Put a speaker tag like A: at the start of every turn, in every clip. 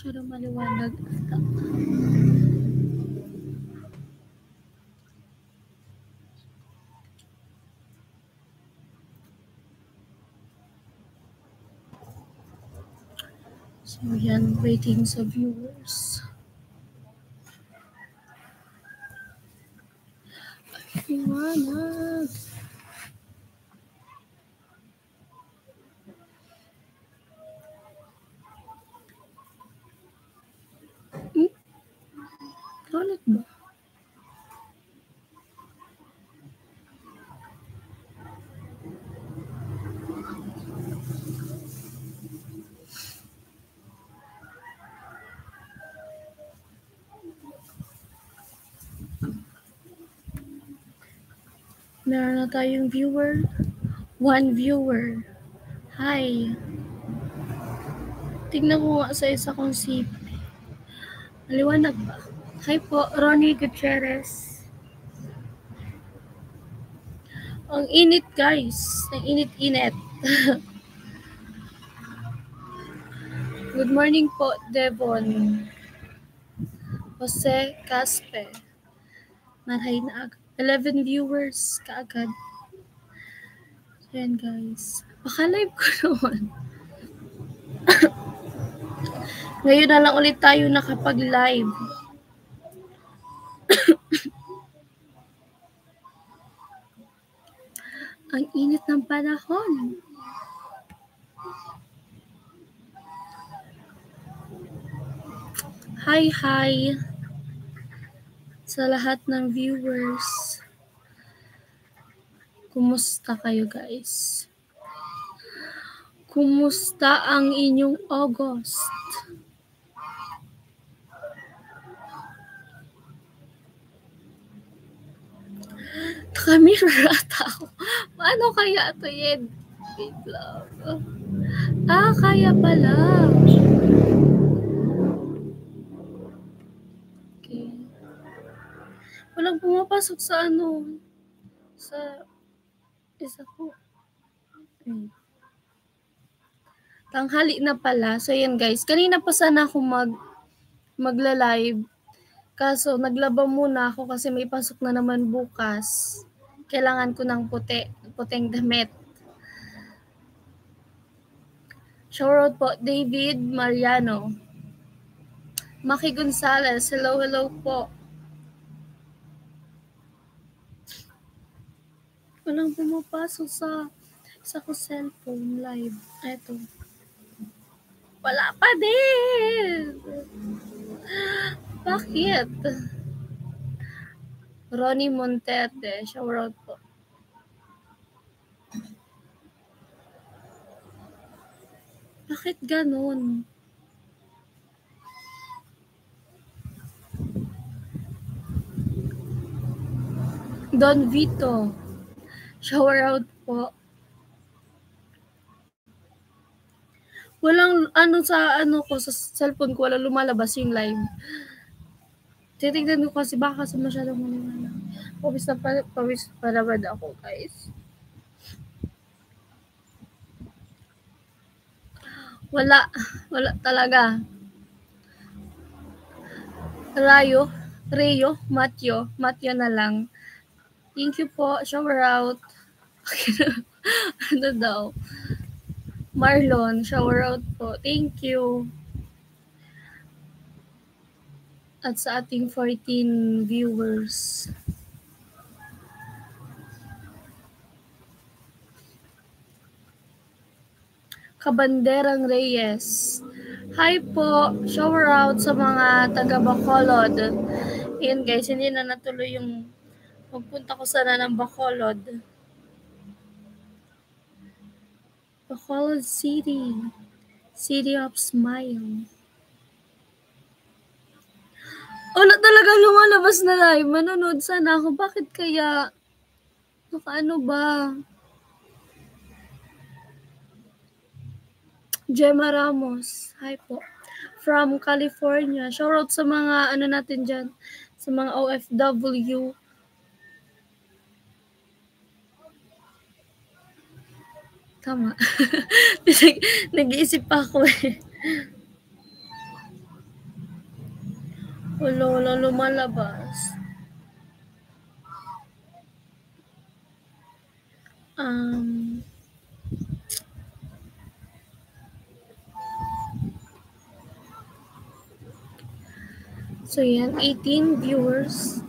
A: masyadong maliwanag. So yan, waiting sa viewers. Liwanag. Toilet ba? Meron na tayong viewer. 1 viewer. Hi. Tignan ko nga sa isa kong CP. Maliwanag ba? Hi po, Ronnie Gutierrez. Ang init guys. Ang init-init. Good morning po, Devon. Jose Caspe. Marhay na agad. 11 viewers kaagad. So yan guys. Paka-live ko naman. Ngayon na lang ulit tayo nakapag-live. Ang init ng panahon. Hi sa lahat ng viewers. Kumusta kayo guys? Kumusta ang inyong August? Naka-mirror ata ako. Paano kaya ito yan? Wait lang. Kaya pala. Okay. Walang pumapasok sa sa isa ko. Okay. Tanghali na pala. So yan guys, kanina pa sana ako magla-live. Kaso naglaba muna ako kasi may pasok na naman bukas. Kailangan ko ng puting damit. Shoutout po, David Mariano. Maki Gonzalez, hello po. Walang pumapasok sa ko cellphone live. Eto. Wala pa din. Bakit? Ronnie Monterde, shoutout po. Bakit ganun? Don Vito, shoutout po. Walang sa ko sa cellphone ko, wala lumalabas yung live. Titignan ko kasi baka sa masyadong maliwanag. Pawis pa naman ako guys. Wala talaga. Rayo, Matyo na lang. Thank you po, shower out. Ano daw? Marlon, shower out po. Thank you. At sa ating 14 viewers. Kabanderang Reyes. Hi po, shower out sa mga taga Bacolod. Ayun guys, hindi na natuloy yung magpunta ko sana ng Bacolod. Bacolod City. City of Smile. Wala talaga lumalabas na live. Manonood sana ako. Bakit kaya? Ano ba? Gemma Ramos. Hi po. From California. Shoutout sa mga natin dyan. Sa mga OFW. Tama. Nag-iisip pa ako eh. Wala lumalabas. Um, so yan, 18 viewers.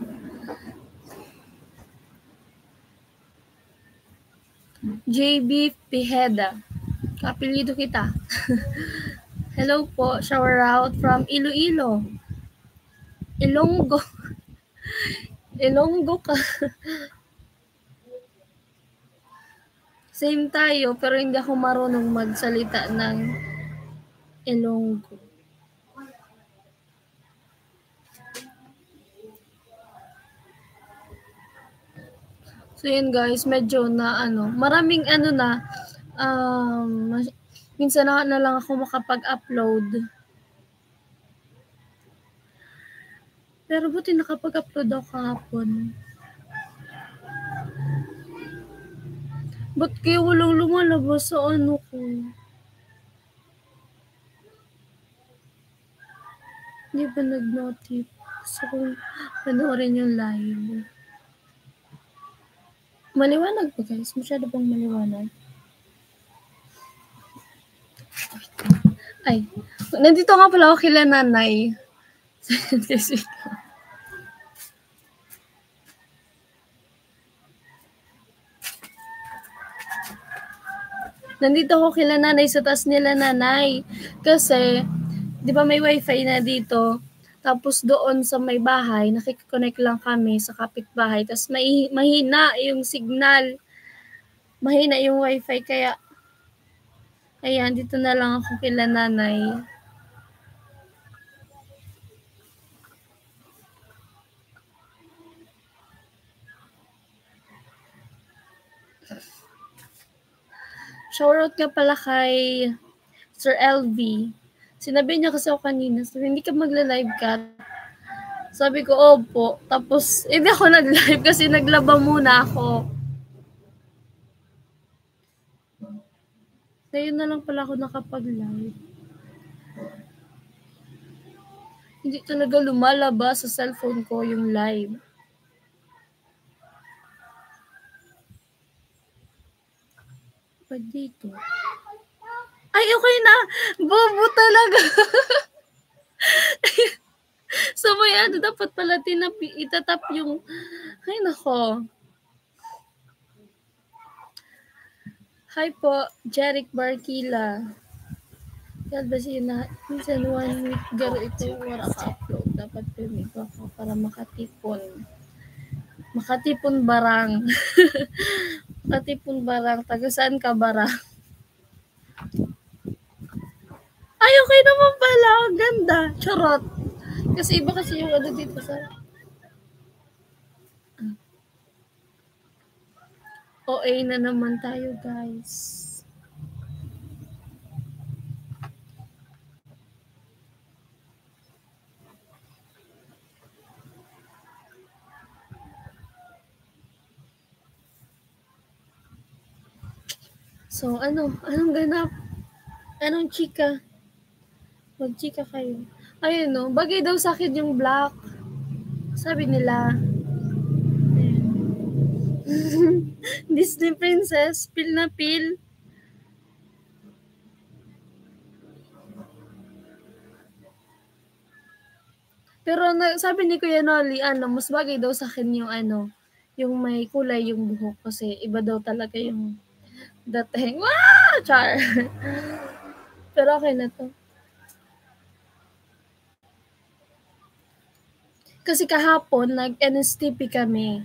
A: JB Piheda. Kapilido kita. Hello po, shower out from Iloilo. Ilonggo. Ilonggo ka. Same tayo, pero hindi ako marunong magsalita ng Ilonggo. So yun guys, medyo na maraming na, minsan na lang ako makapag-upload. Pero buti nakapag-upload ako kahapon. Ba't kaya walang lumalabas sa ko? Hindi ba nag-notif? Gusto kong panoorin yung live. Maliwanag ba guys? Masyado bang maliwanag? Ay, nandito nga pala ako kila nanay. Nandito ako kila nanay sa taas nila nanay. Kasi, di ba may wifi na dito? Tapos doon sa may bahay, nakikiconnect lang kami sa kapitbahay. Tapos mahina yung signal. Mahina yung wifi. Kaya, ayan, dito na lang ako kila nanay. Shoutout nga pala kay Sir LV. Sinabi niya kasi ako kanina, sabi, hindi ka magla-live ka. Sabi ko, opo. Tapos, hindi ako nag-live kasi naglaba muna ako. Ngayon na lang pala ako nakapag-live. Hindi talaga lumalabas sa cellphone ko yung live. Pa dito. Ay, okay na! Bobo talaga! So, may dapat pala itatap yung... Ay, nako. Hi po, Jeric Barkila. Kaya ba siya na, minsan 1 week garo ito wala ka-upload. Dapat pumig ako para makatipon. Makatipon barang. Makatipon barang. Taga saan ka barang? Ay, okay naman pala. Ang ganda. Charot. Kasi iba kasi yung dito sa... OA na naman tayo, guys. So, anong ganap? Anong chika? Mag-chika kayo. Ayun, no? Bagay daw sa akin yung black. Sabi nila. Disney princess. Pil na pil. Pero sabi ni Kuya Nolly, mas bagay daw sa akin yung yung may kulay yung buhok kasi iba daw talaga yung dating. Wow! Char! Pero okay na to. Kasi kahapon, nag-NSTP kami.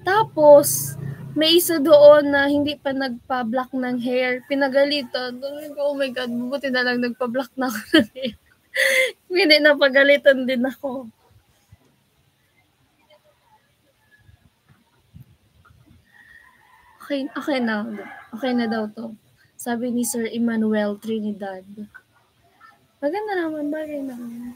A: Tapos, may isa doon na hindi pa nagpa-block ng hair. Pinagalitan. Oh my God, buti na lang nagpa-block na ako ng hair. Hindi, napagalitan din ako. Okay na. Okay na daw to. Sabi ni Sir Emmanuel Trinidad. Maganda naman, bagay naman.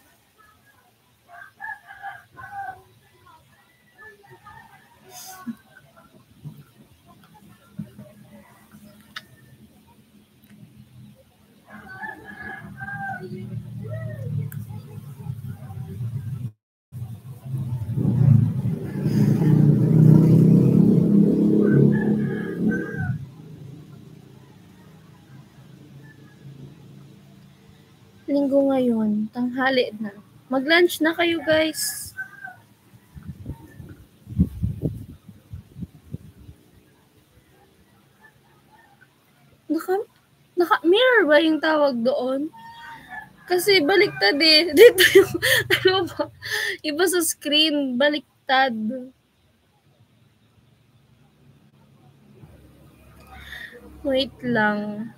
A: ngayon? Tanghali na. Mag-lunch na kayo, guys. Naka-mirror ba yung tawag doon? Kasi baliktad eh. Dito yung, ano ba? Iba sa screen, baliktad. Wait lang.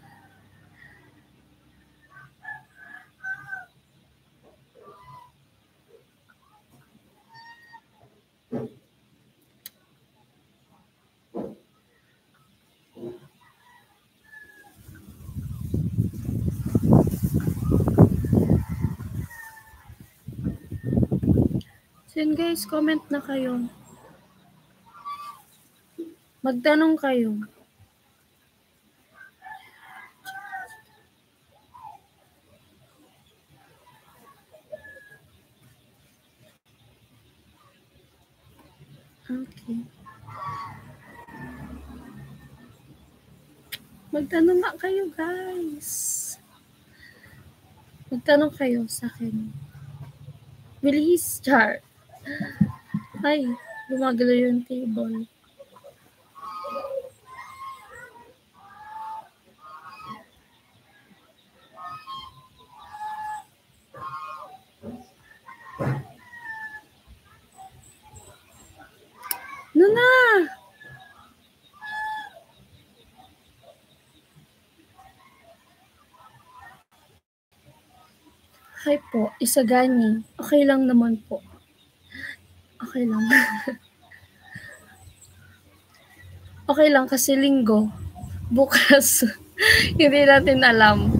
A: So yun guys, comment na kayo. Magtanong kayo. Okay. Magtanong nga kayo guys. Magtanong kayo sa akin. Bilis, char. Ay, gumagalaw yung table. Ano na? Hi po, Isagani. Okay lang naman po. Okay lang. Okay lang kasi linggo. Bukas. Hindi natin alam.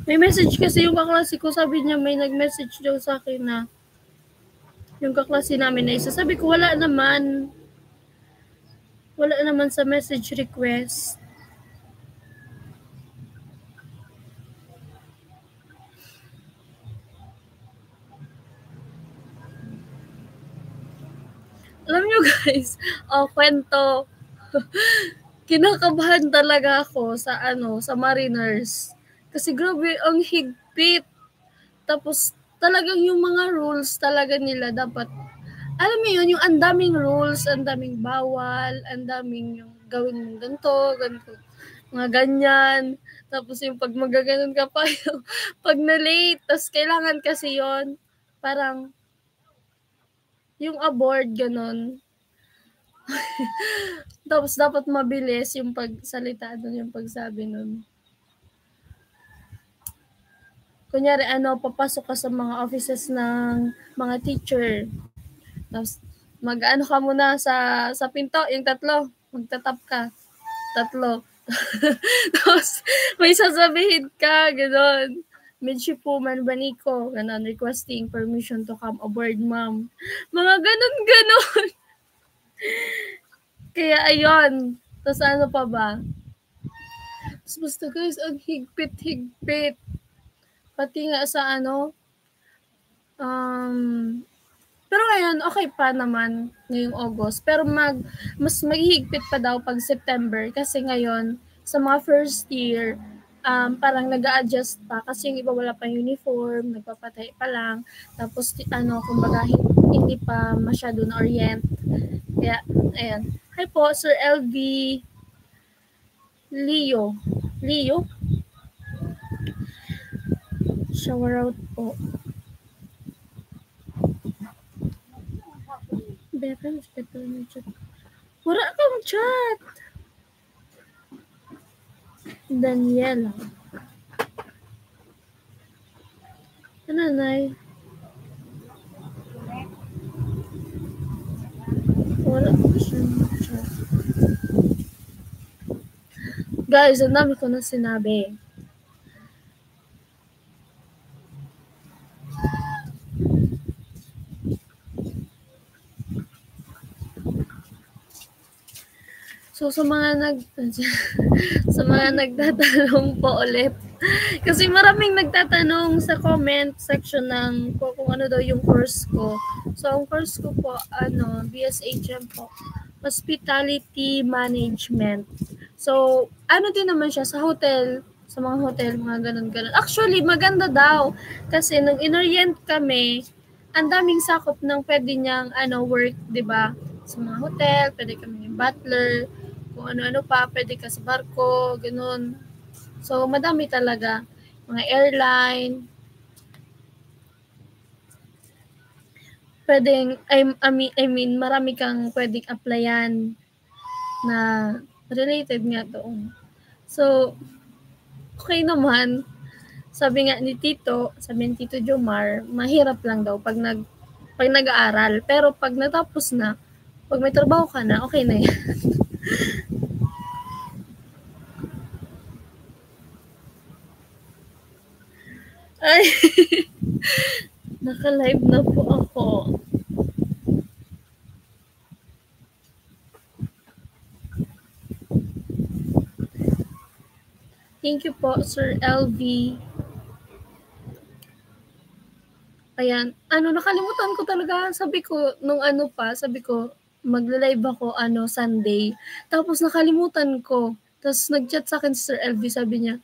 A: May message kasi yung kaklase ko. Sabi niya may nag-message daw sa akin na yung kaklase namin na isa. Sabi ko wala naman. Wala naman sa message request. Alam nyo guys, kwento. Kinakabahan talaga ako sa sa Mariners. Kasi grabe, ang higpit. Tapos talagang yung mga rules talaga nila dapat, alam mo yun, yung ang daming rules, ang daming bawal, ang daming yung gawin mong ganito, mga ganyan. Tapos yung pag magaganon ka pa, yung pag na-late, tapos kailangan kasi yon parang yung abort, ganon. Tapos dapat mabilis yung pagsalita doon, yung pagsabi nun. Kunyari, papasok ka sa mga offices ng mga teacher. Tapos, mag-ano ka muna sa pinto, yung tatlo. Magtatap ka. Tatlo. Tapos, may sasabihin ka, gano'n. Midshipwoman Banico, gano'n, requesting permission to come aboard, ma'am. Mga gano'n. Kaya, ayun. Tapos, ano pa ba? Tapos, basta guys, ang higpit. Pati nga sa pero ngayon, okay pa naman ngayong August. Pero mas maghihigpit pa daw pag September kasi ngayon, sa mga first year, parang nag-a-adjust pa kasi yung iba wala pa uniform, nagpapatay pa lang. Tapos, kumbaga, hindi pa masyado na-orient. Kaya, ayan. Hi po, Sir LV Leo. Shower out po. Wala kang chat. Daniela. Nanay. Wala ko siyang chat. Guys, ang dami ko na sinabi. So sa mga nagtatanong po ulit. Kasi maraming nagtatanong sa comment section ng kung ano daw yung course ko. So ang course ko po BSHM po. hospitality management. So, ano din naman siya sa hotel, sa mga hotel, mga ganun-ganun. Actually, maganda daw. Kasi nung inorient kami, ang daming sakop ng pwede niyang work, di ba? Sa mga hotel, pwede kami yung butler, kung ano-ano pa, pwede ka sa barko, ganun. So, madami talaga. Mga airline, pwedeng, I mean, marami kang pwedeng applyan na related nga doon. So, okay naman. Sabi nga ni sabi ni Tito Jomar, mahirap lang daw pag nag-aaral. Pero pag natapos na, pag may trabaho ka na, okay na yan. Ay, naka-live na po ako. Thank you po, Sir LV. Ayan. Nakalimutan ko talaga. Sabi ko, sabi ko, magla-live ako, Sunday. Tapos nakalimutan ko. Tapos nag-chat sa akin si Sir LV, sabi niya,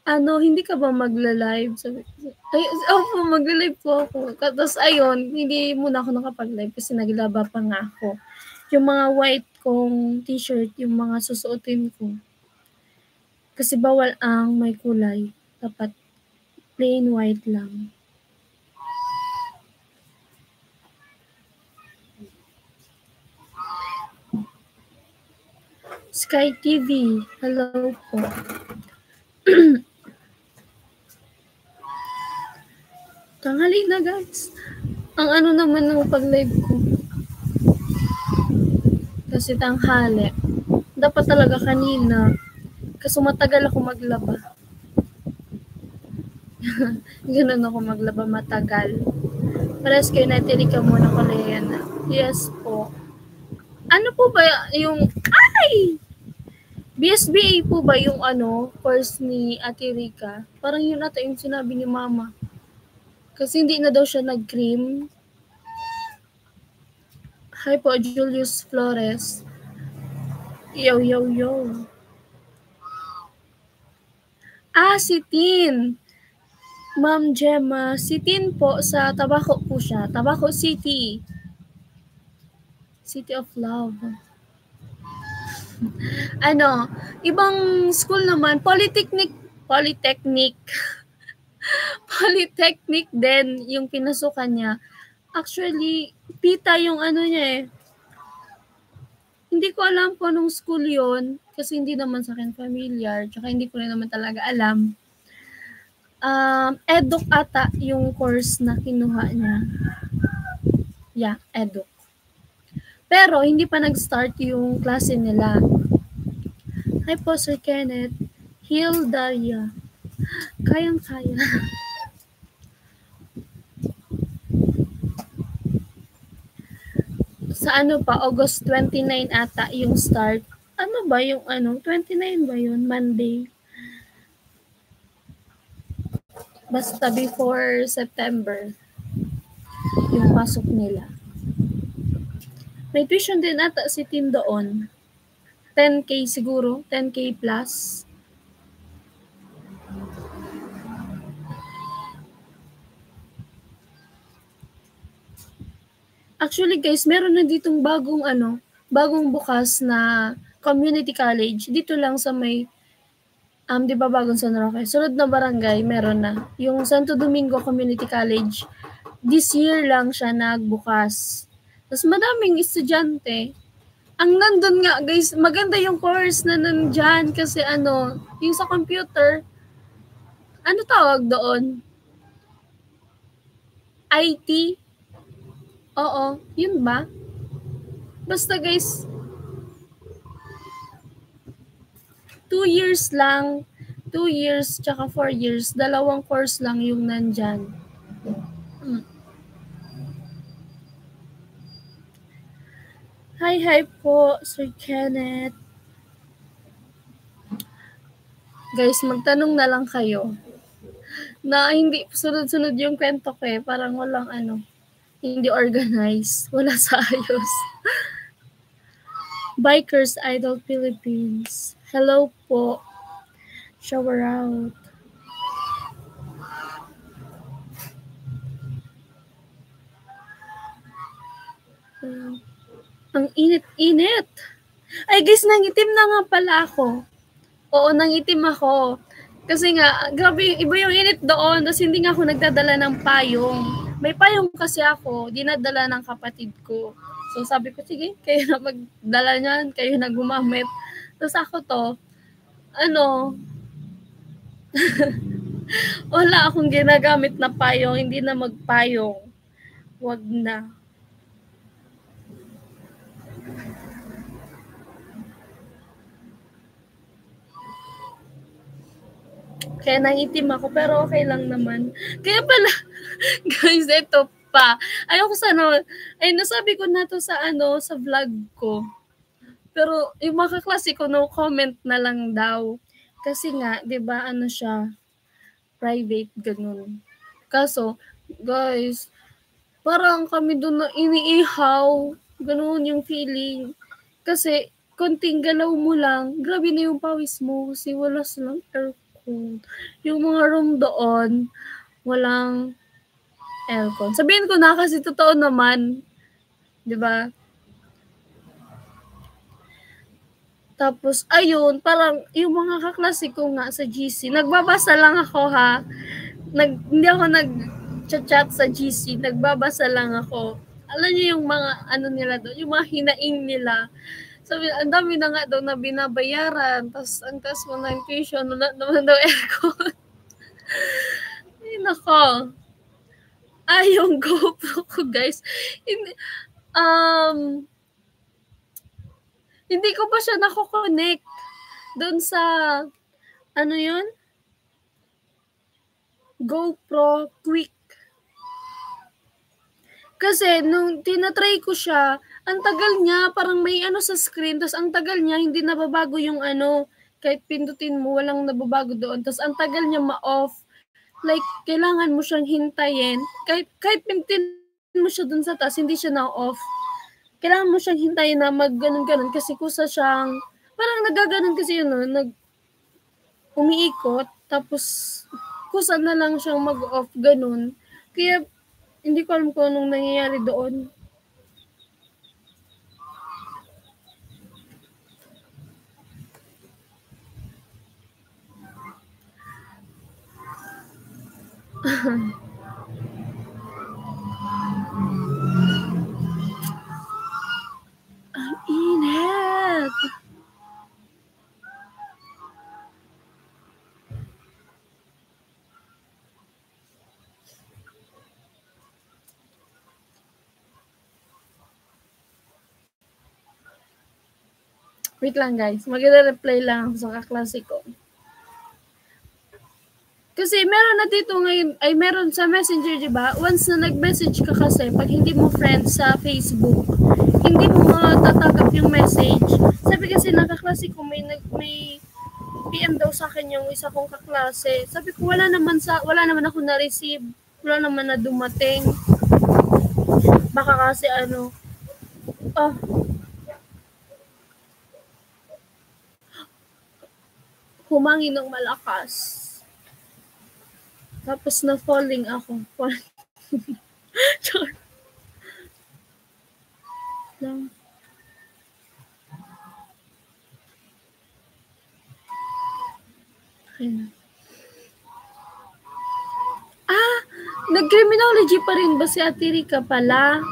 A: hindi ka ba magla-live? Sabi ko, ay, opo, magla-live po ako. Tapos ayun, hindi muna ako nakapag-live kasi naglaba pa nga ako. Yung mga white kong t-shirt, yung mga susuotin ko. Kasi bawal ang may kulay. Dapat plain white lang. Sky TV, hello po. Tanghali na guys. Ang naman ng pag-live ko. Kasi tanghali. Dapat talaga kanina. Kasi matagal ako maglaba. Ganun ako maglaba matagal. Pares kayo natili ka muna ko na. Yes po. Ano po ba yung... Ay! BSBA po ba yung course ni Ate Rica? Parang yun ata yung sinabi ni Mama. Kasi hindi na daw siya nag-cream. Hi po, Julius Flores. Yo, yo, yo. Si Tin. Ma'am Gemma, si Tin po sa Tabaco po siya. Tabaco City. City of Love. Ibang school naman, Polytechnic din yung pinasukan niya. Actually, PITA yung niya eh. Hindi ko alam kung anong school yon kasi hindi naman sa akin familiar, tsaka hindi ko rin naman talaga alam. Eduk ata yung course na kinuha niya. Yeah, Eduk. Pero hindi pa nag-start yung klase nila. Hi po, Sir Kenneth. Hill Daria. Kayang-kaya. Sa August 29 ata yung start. Ano ba yung 29 ba yun? Monday. Basta before September yung pasok nila. May tuition din ata si Tin doon. 10K siguro, 10K plus. Actually guys, meron na ditong bagong bukas na community college dito lang sa may di ba bagong San Roque? Sunod na barangay, meron na. Yung Santo Domingo Community College, this year lang siya nagbukas. Tapos madaming estudyante. Ang nandun nga guys, maganda yung course na nandyan kasi yung sa computer, tawag doon? IT? Oo, yun ba? Basta guys, 2 years lang, 2 years tsaka 4 years, dalawang course lang yung nandyan. Hi po, Sir Kenneth. Guys, magtanong na lang kayo. Na hindi sunod-sunod yung kwento ko eh. Parang walang hindi organized. Wala sa ayos. Bikers Idol Philippines. Hello po. Shower out. Ang init-init. Ay guys, nangitim na nga pala ako. Oo, nangitim ako. Kasi nga, grabe, iba yung init doon. Tapos hindi nga ako nagdadala ng payong. May payong kasi ako, dinadala ng kapatid ko. So sabi ko, sige, kayo na magdala niyan, kayo na gumamit. Tapos ako to, wala akong ginagamit na payong, hindi na magpayong. Wag na. Kaya nangitim ako, pero okay lang naman. Kaya pala, guys, ito pa. Ayoko sana, nasabi ko na to sa sa vlog ko. Pero yung mga kaklase ko, no comment na lang daw. Kasi nga, di ba, siya, private, ganun. Kaso, guys, parang kami doon na iniihaw. Ganun yung feeling. Kasi, konting galaw mo lang, grabe na yung pawis mo kasi wala silang aircon. Yung mga room doon, walang aircon. Sabihin ko na kasi totoo naman. 'Di ba? Tapos, ayun, parang yung mga kaklase ko nga sa GC, nagbabasa lang ako ha. Hindi ako nag-chat sa GC, nagbabasa lang ako. Alam niyo yung mga nila doon, yung mga hinaing nila. Sabi, ang dami na nga daw na binabayaran, tapos ang taas mo ng tuition, wala naman daw aircon. Ay, nako. Yung GoPro ko, guys. Hindi ko pa siya nako-connect doon sa, yun? GoPro Quick. Kasi, nung tinatry ko siya, ang tagal niya, parang may sa screen, tapos ang tagal niya, hindi nababago yung kahit pindutin mo, walang nababago doon. Tapos ang tagal niya ma-off. Like, kailangan mo siyang hintayin. Kahit pindutin mo siya doon sa taas, hindi siya na-off. Kailangan mo siyang hintayin na mag-ganon-ganon kasi kusa siyang, parang nagaganon kasi yun, umiikot, tapos kusa na lang siyang mag-off, ganun. Kaya, hindi ko alam kung anong nangyayari doon. Ang init! Wait lang guys, mag-reply lang ako sa kaklase ko. Kasi meron na dito ngayon, meron sa Messenger, di ba? Once na nag-message ka kasi, pag hindi mo friends sa Facebook, hindi mo matatanggap yung message. Sabi kasi ng kaklase ko, may PM daw sa akin yung isa kong kaklase. Sabi ko, wala naman ako na-receive. Wala naman na dumating. Baka kasi humangin ng malakas. Tapos na falling ako. Lang. Nag-criminology pa rin ba si Ate Rika pala?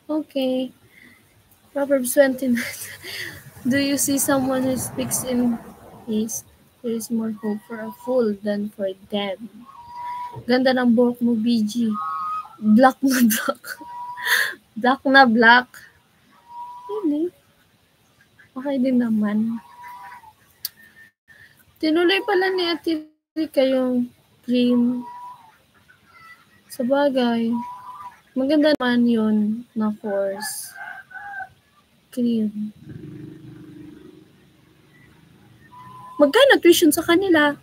A: Okay. Proverbs 29. Do you see someone who speaks in haste? There is more hope for a fool than for them. Ganda ng buhok mo, BG. Black na black. Black na black. Hindi. Okay din naman. Tinuloy pala ni Ate Rika yung cream. Sa bagay, maganda naman yun na course. Cream. Magkano tuition sa kanila?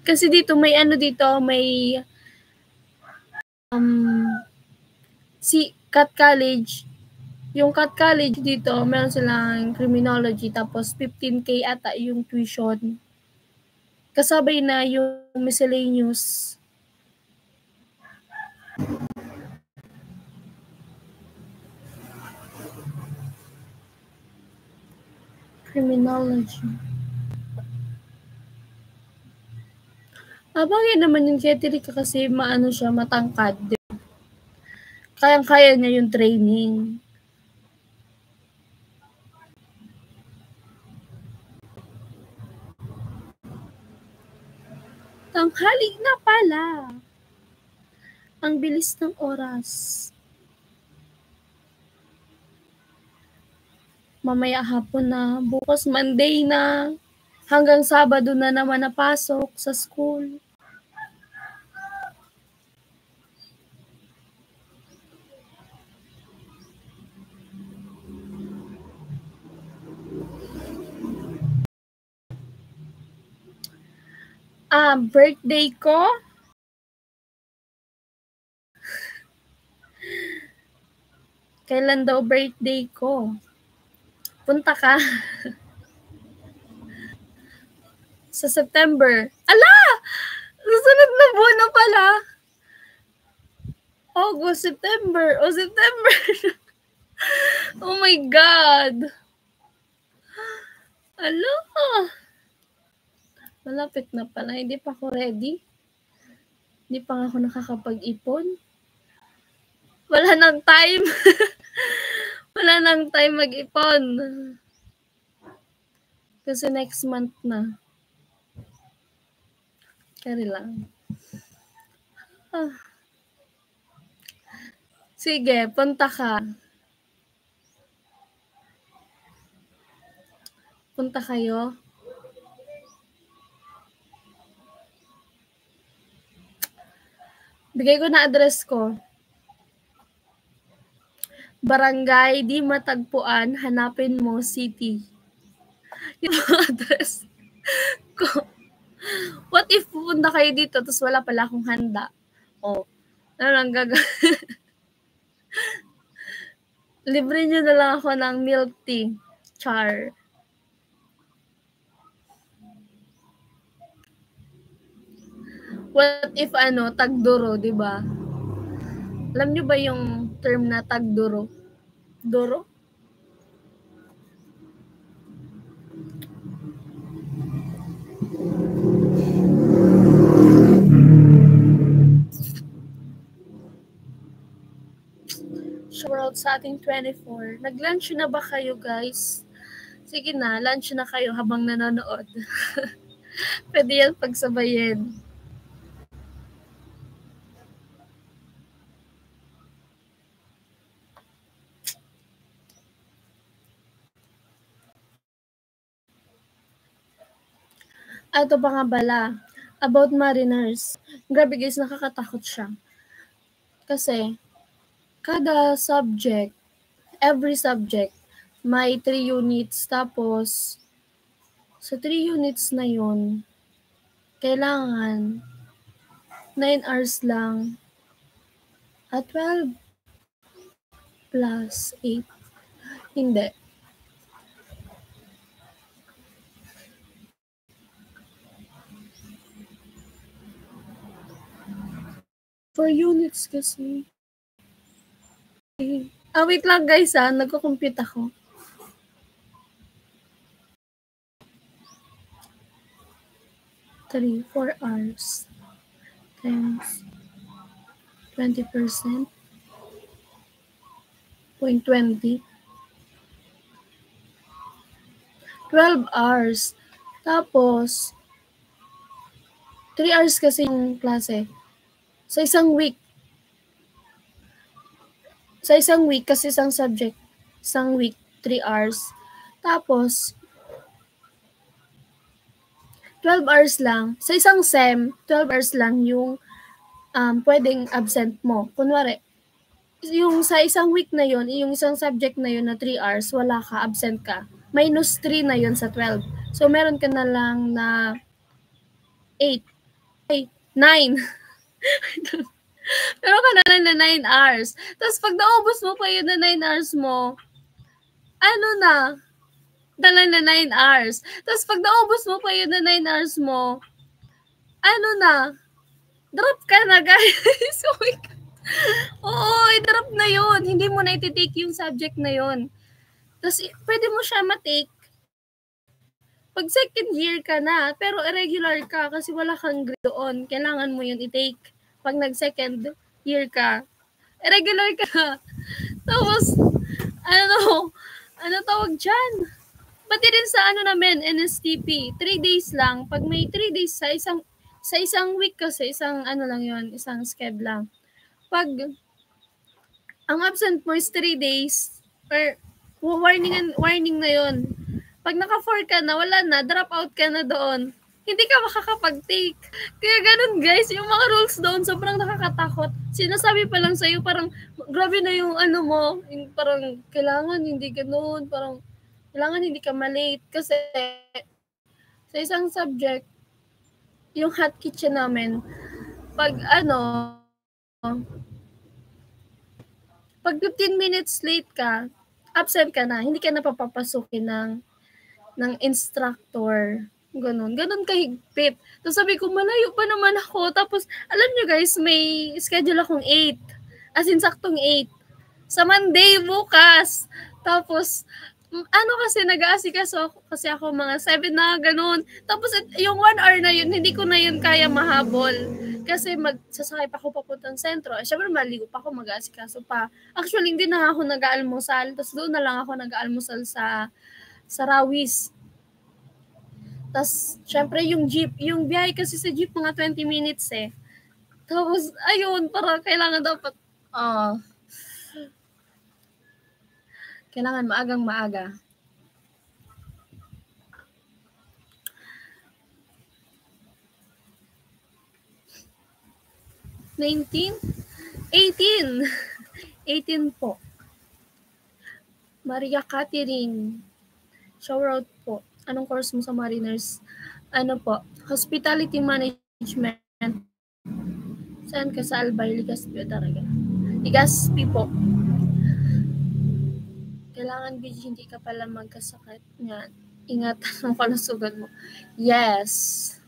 A: Kasi dito may dito, may Si Cat College, yung Cat College dito, meron silang criminology, tapos 15K ata yung tuition. Kasabay na yung miscellaneous. Criminology. Bagay naman yung Ketirika kasi maano siya, matangkad. Kayang-kaya niya yung training. Tanghali na pala. Ang bilis ng oras. Mamaya hapon na, bukas Monday na. Hanggang Sabado na naman napasok sa school. Birthday ko? Kailan daw birthday ko? Punta ka. Sa September. Ala! Susunod na buwan na pala. August, September. September. Oh my God. Ala. Malapit na pala. Hindi pa ako ready. Hindi pa nga ako nakakapag-ipon. Wala nang time. Wala nang time mag-ipon. Kasi next month na. Kari lang. Sige, punta ka. Punta kayo. Bigay ko na address ko. Barangay Di Matagpuan, hanapin mo city. Yung address ko. What if pupunta kayo dito tapos wala pala akong handa? Ano lang gagawin? Libre nyo na lang ako ng milk tea. Char. What if tagduro, di ba? Alam nyo ba yung term na tagduro? Duro? Shout out sa ating 24. Nag-lunch na ba kayo, guys? Sige na, lunch na kayo habang nanonood. Pwede yan pagsabayin. Ito pa nga bala. About Mariners. Grabe guys, nakakatakot siya. Kasi, kada subject, every subject, may 3 units. Tapos, sa 3 units na yun, kailangan 9 hours lang at 12 plus 8. Hindi. For units kasi. Wait lang guys nagko-compute ako. Three, 4 hours times 20%. 0.20. 12 hours. Tapos, 3 hours kasi yung klase. Sa isang week. Kasi isang subject. Isang week, 3 hours. Tapos, 12 hours lang. Sa isang SEM, 12 hours lang yung pwedeng absent mo. Kunwari, yung sa isang week na yun, yung isang subject na yun na 3 hours, wala ka, absent ka. Minus 3 na yun sa 12. So, meron ka na lang na 8. Ay, 9. Pero ka na lang na 9 hours. Tapos pag naubos mo pa yun na 9 hours mo, ano na, dala na 9 hours. Tapos pag naubos mo pa yun na 9 hours mo, ano na, drop ka na, guys. Oh my God. Oo, i-drop na yun. Hindi mo na iti-take yung subject na yun. Tapos, pwede mo siya matake pag second year ka na, pero irregular ka kasi wala kang grade doon. Kailangan mo yun i-take pag nag-second year ka. Irregular ka. Tapos, ano tawag dyan? Pati rin sa namin, NSTP, 3 days lang. Pag may 3 days sa isang week kasi, isang lang yun, isang sked lang. Pag ang absent mo is 3 days, or warning na yun. Pag naka-4 ka na, wala na, drop out ka na doon. Hindi ka makakapag-take. Kaya ganun guys, yung mga rules doon, sobrang nakakatakot. Sinasabi pa lang sa'yo, parang, grabe na yung mo, yung parang, kailangan hindi ganun, parang, kailangan hindi ka malate. Kasi, sa isang subject, yung hot kitchen namin, pag pag 15 minutes late ka, absent ka na, hindi ka na papapasukin ng instructor. Ganun kahigpit. Tapos sabi ko, malayo pa naman ako. Tapos, alam nyo guys, may schedule akong 8. As in, saktong 8. Sa Monday, bukas. Tapos, kasi nag-aasikaso kasi ako mga 7 na, ganun. Tapos, yung 1 hour na yun, hindi ko na yun kaya mahabol. Kasi magsasakay pa ako papuntang sentro. Siyempre, maligo pa ako, mag-aasikaso pa. Actually, hindi na ako nag-aalmusal. Tapos, doon na lang ako nag-aalmusal sa Rawis. Tapos, syempre, yung biyahe kasi sa jeep, mga 20 minutes eh. Tapos, ayun, para kailangan dapat, kailangan maagang-maaga. $19? 18 po. Maria Catherine. Shout out po. Anong course mo sa Mariners? Hospitality Management. Saan ka sa Albay? Legazpi talaga. Legazpi po. Kailangan hindi ka pala magkasakit. Yan. Ingatan ang kalusugan mo. Yes.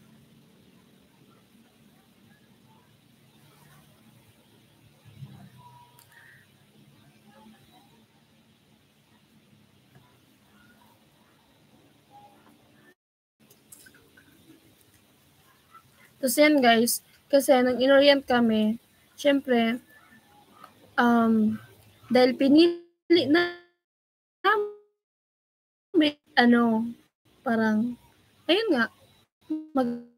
A: Tapos yan guys, kasi nang inorient kami, syempre, dahil pinili na namin, parang, ayun nga, mag-obey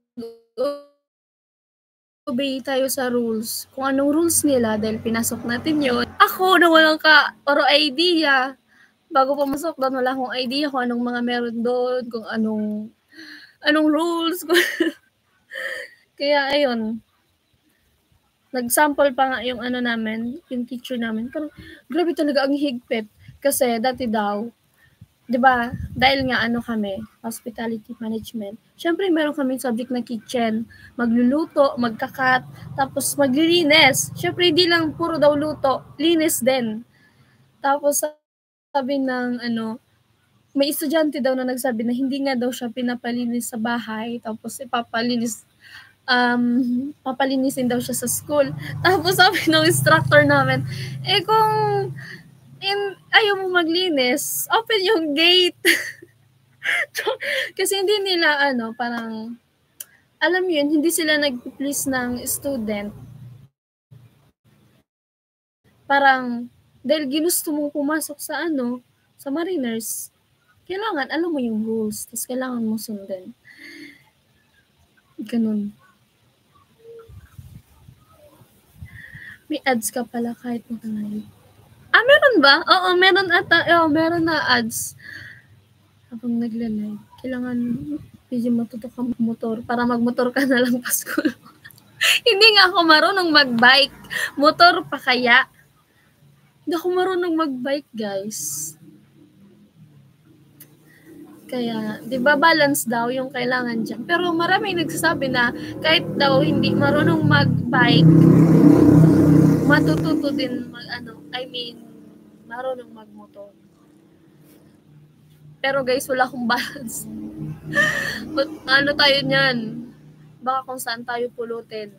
A: tayo sa rules. Kung anong rules nila, dahil pinasok natin yun. Ako, na walang idea. Bago pumasok doon, wala akong idea kung anong mga meron doon, kung anong rules. Kaya, ayun. Nag-sample pa nga yung namin, yung teacher namin. Parang, grabe talaga ang higpit. Kasi, dati daw, diba, dahil nga kami, hospitality management. Siyempre, meron kaming subject na kitchen. Magluluto, magkakat, tapos maglilinis. Siyempre, hindi lang puro daw luto, linis din. Tapos, sabi ng, may estudyante daw na nagsabi na hindi nga daw siya pinapalinis sa bahay, tapos papalinisin daw siya sa school. Tapos sabi ng instructor namin, kung ayaw mo maglinis, open yung gate. Kasi hindi nila, parang, alam yun, hindi sila nag-please ng student. Parang, dahil ginusto mong pumasok sa sa Mariners, kailangan, alam mo yung rules, tapos kailangan mo sundan. Ganun. May ads ka pala kahit nakalive. Meron ba? Oo, meron ata. Meron na ads. Habang nagla-live. Kailangan medyo matuto ka motor para magmotor ka na lang pa school. Hindi nga ako marunong mag-bike. Motor pa kaya. Hindi ako marunong mag-bike, guys. Kaya, di ba balance daw yung kailangan dyan. Pero maraming nagsasabi na kahit daw hindi marunong mag-bike, matututo din marunong magmotor. Pero guys, wala akong balance. Ano tayo niyan? Baka kung saan tayo pulutin.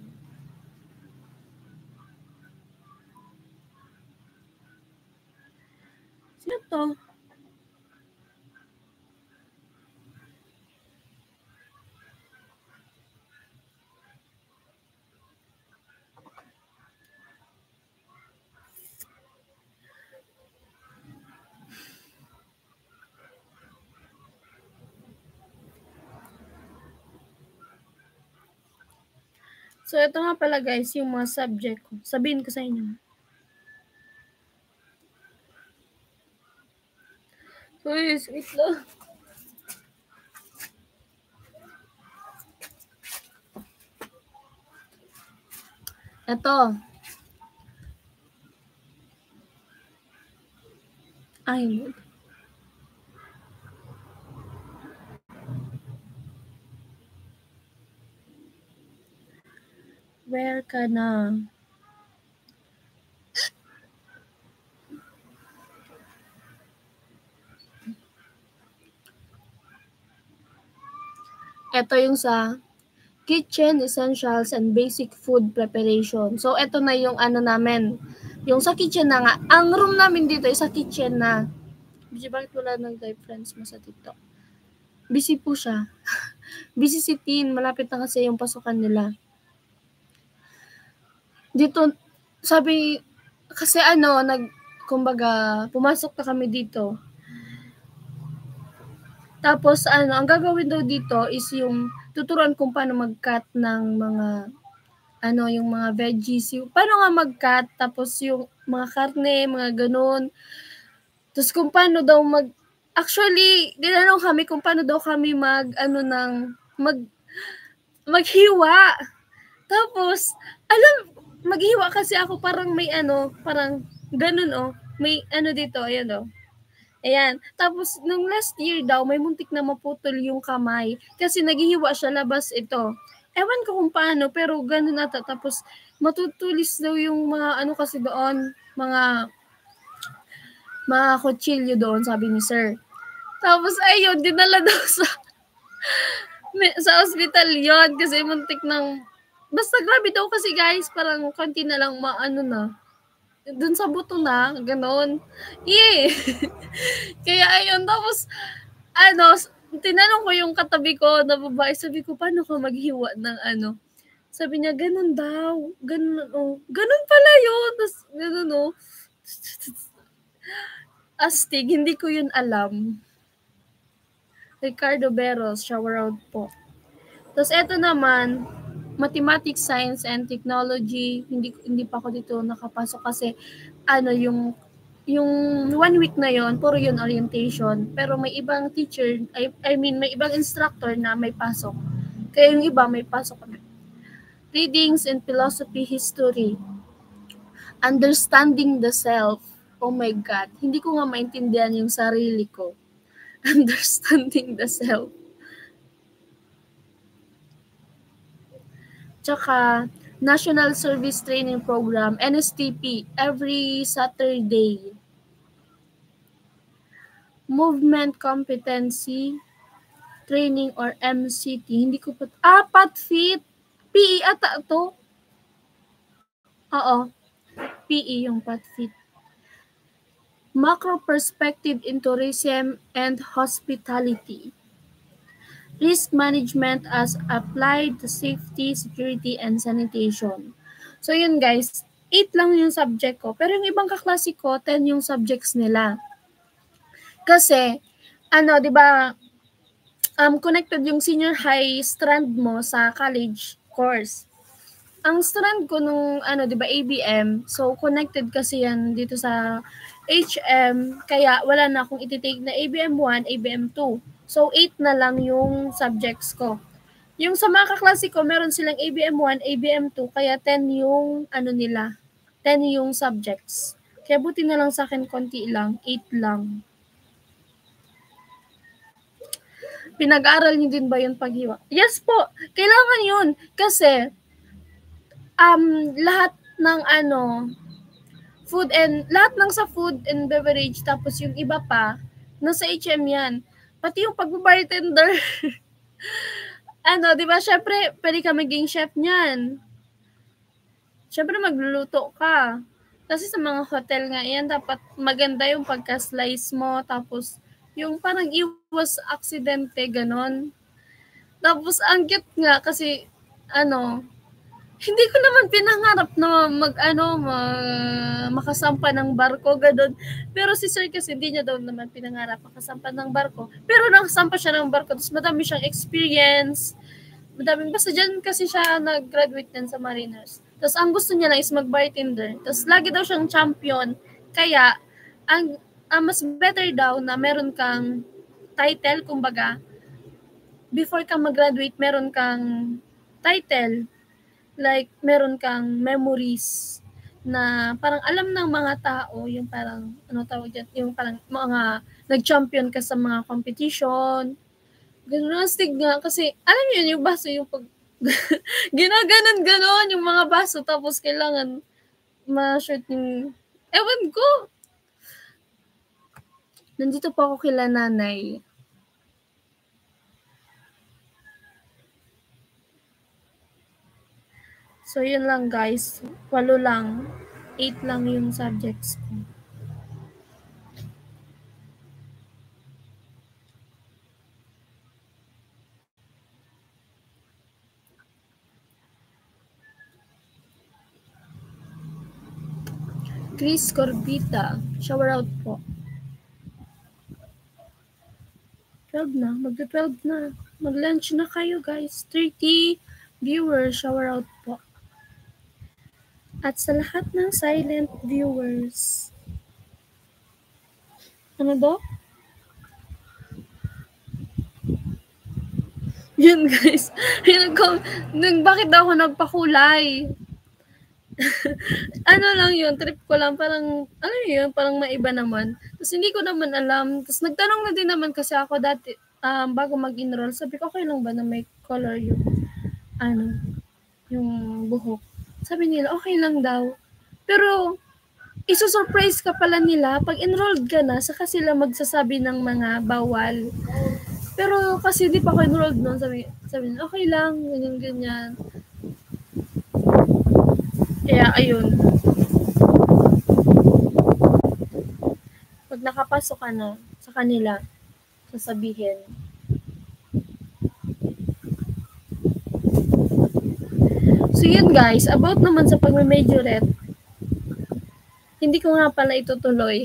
A: Sino to? So, ito nga pala guys, yung mga subject ko. Sabihin ko sa inyo. Uy, sweet lang. Ito. Ay, where ka na? Ito yung sa kitchen essentials and basic food preparation. So, ito na yung ano namin. Yung sa kitchen na nga. Ang room namin dito ay sa kitchen na. Busy, bakit wala nag-type friends mo sa TikTok? Busy po siya. Busy si Tin. Malapit na kasi yung pasukan nila. Dito, sabi, kasi kumbaga, pumasok na kami dito. Tapos, ang gagawin daw dito is yung tuturuan kung paano mag-cut ng mga yung mga veggies, yung paano nga mag-cut, tapos yung mga karne, mga ganun. Tapos kung paano daw actually, dinanong kami kung paano daw kami maghiwa. Tapos, maghiwa kasi ako parang may parang ganun may dito, ayan Ayan. Tapos, nung last year daw, may muntik na maputol yung kamay. Kasi naghihiwa siya labas ito. Ewan ko kung paano, pero ganun ata. Tapos, matutulis daw yung mga kasi doon, mga kutsilyo doon, sabi ni sir. Tapos, ayun, dinala daw sa hospital yon kasi muntik ng, basta grabe daw kasi guys, parang konti na lang na. Dun sa buto na, ganon. Yeah. Kaya ayun, tapos, tinanong ko yung katabi ko na babae, sabi ko, paano ka maghiwa ng Sabi niya, ganun daw. Ganun, ganun pala yun. Tapos, ganun, astig, hindi ko yun alam. Ricardo Beros, shower out po. Tapos, eto naman, mathematics, science, and technology, hindi pa ako dito nakapasok kasi yung 1 week na yon puro yun orientation, pero may ibang teacher, may ibang instructor na may pasok. Kaya yung iba may pasok kami. Readings and philosophy, history, understanding the self. Oh my God, hindi ko nga maintindihan yung sarili ko. Understanding the self. Tsaka, National Service Training Program, NSTP, every Saturday. Movement Competency Training or MCT. Hindi ko pa... PATFIT. PE ata to. Oo. PE yung PATFIT. Macro Perspective in Tourism and Hospitality. Risk Management as Applied to Safety, Security, and Sanitation. So yun guys, 8 lang yung subject ko. Pero yung ibang kaklase ko, 10 yung subjects nila. Kasi, di ba, connected yung senior high strand mo sa college course. Ang strand ko nung, di ba, ABM, so connected kasi yan dito sa HM, kaya wala na akong ititake na ABM 1, ABM 2. So, 8 na lang yung subjects ko. Yung sa mga kaklase ko, meron silang ABM 1, ABM 2, kaya 10 yung, 10 yung subjects. Kaya buti na lang sa akin, konti lang, 8 lang. Pinag-aaral niyo din ba yung paghiwa? Yes po, kailangan yun. Kasi, lahat ng food and lahat ng sa food and beverage, tapos yung iba pa nasa HM yan. Pati yung pag-bartender. Di ba, syempre, pwede ka maging chef niyan. Syempre, magluluto ka. Kasi sa mga hotel nga yan, dapat maganda yung pagka-slice mo, tapos yung parang iwas aksidente, ganon. Tapos, ang cute nga kasi, hindi ko naman pinangarap na makasampa ng barko, gano'n. Pero si sir kasi hindi niya daw naman pinangarap makasampa ng barko. Pero nakasampa siya ng barko, tapos madami siyang experience. Basta dyan kasi siya nag-graduate din sa Mariners. Tapos ang gusto niya lang is mag-bartender. Tapos lagi daw siyang champion. Kaya, ang mas better daw na meron kang title, kumbaga, before ka mag-graduate, meron kang title, like meron kang memories na parang alam ng mga tao, yung parang tawag dyan, yung parang mga nag-champion ka sa mga competition. Ganun astig nga kasi alam niyo yung baso yung pag ginaganon yung mga baso, tapos kailangan ma-shoot yung ewan ko. Nandito pa ako kila nanay. So, yun lang guys. 8 lang. 8 lang yung subjects ko. Chris Corbita. Shower out po. 12 na. Magda-12 na. Mag-lunch na kayo guys. 30 viewers. Shower out po. At sa lahat ng silent viewers. Ano do? Yun guys. Bakit daw ako nagpakulay? Lang yun, trip ko lang, parang, parang maiba naman. Tapos hindi ko naman alam. Tapos nagtanong na din naman kasi ako dati, bago mag-enroll, sabi ko, okay lang ba na may color yung, yung buhok. Sabi nila, okay lang daw. Pero, isusurprise ka pala nila, pag enrolled ka na, saka sila magsasabi ng mga bawal. Pero kasi di pa ako enrolled noon, sabi nila, okay lang, ganyan. Kaya, ayun. Pag nakapasok ka na sa kanila, sasabihin. So, yun guys, about naman sa pag-majorette, hindi ko nga pala itutuloy.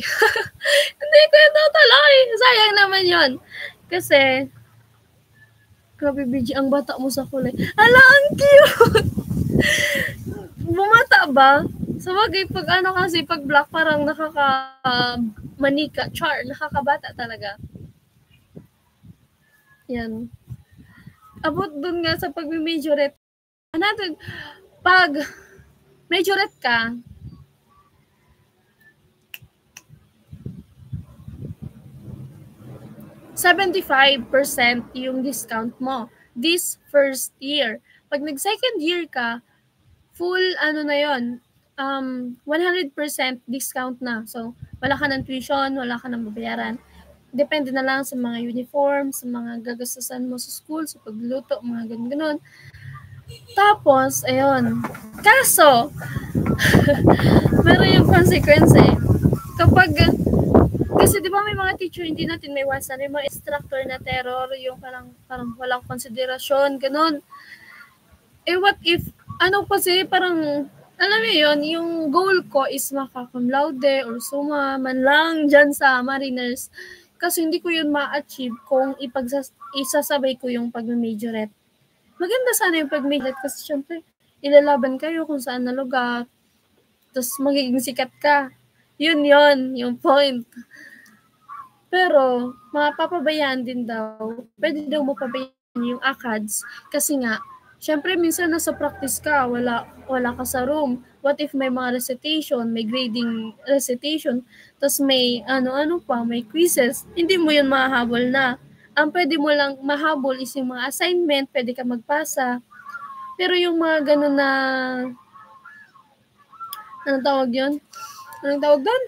A: Hindi ko itutuloy. Sayang naman yun. Kasi, grabe, BG, ang bata mo sa kulay. Ala, ang cute! Bumata ba? Sa bagay, pag kasi, pag black, parang nakaka-manika, nakakabata talaga. Yan. About dun nga sa pag-majorette, pag majorette ka, $75% yung discount mo this first year. Pag nag-second year ka, full na yon, 100% discount na. So, wala ka ng tuition, wala ka ng babayaran. Depende na lang sa mga uniform, sa mga gagastusan mo sa school, sa pagluto, mga ganun-ganun. Tapos, ayun. Kaso, meron yung consequence eh. Kasi di ba may mga teacher hindi natin may iwasan, yung mga instructor na terror, yung parang walang konsiderasyon, ganun. What if, kasi parang, alam mo yun, yung goal ko is maka-cum laude or summa man lang dyan sa Mariners. Kasi hindi ko yun ma-achieve kung isasabay ko yung pag-majorette. Maganda sana yung pag-majorette kasi syempre, ilalaban kayo kung saan na lugar. Tapos magiging sikat ka. Yun, yung point. Pero, mapapabayaan din daw. Pwede daw mapabayaan yung ACADS. Kasi nga, syempre, minsan nasa practice ka, wala ka sa room. What if may mga recitation, may grading recitation, tapos may may quizzes, hindi mo yun mahahabol na. Ang pwede mo lang mahabol is yung mga assignment, pwede ka magpasa. Pero yung mga ganun na Anong tawag yun? Anong tawag doon?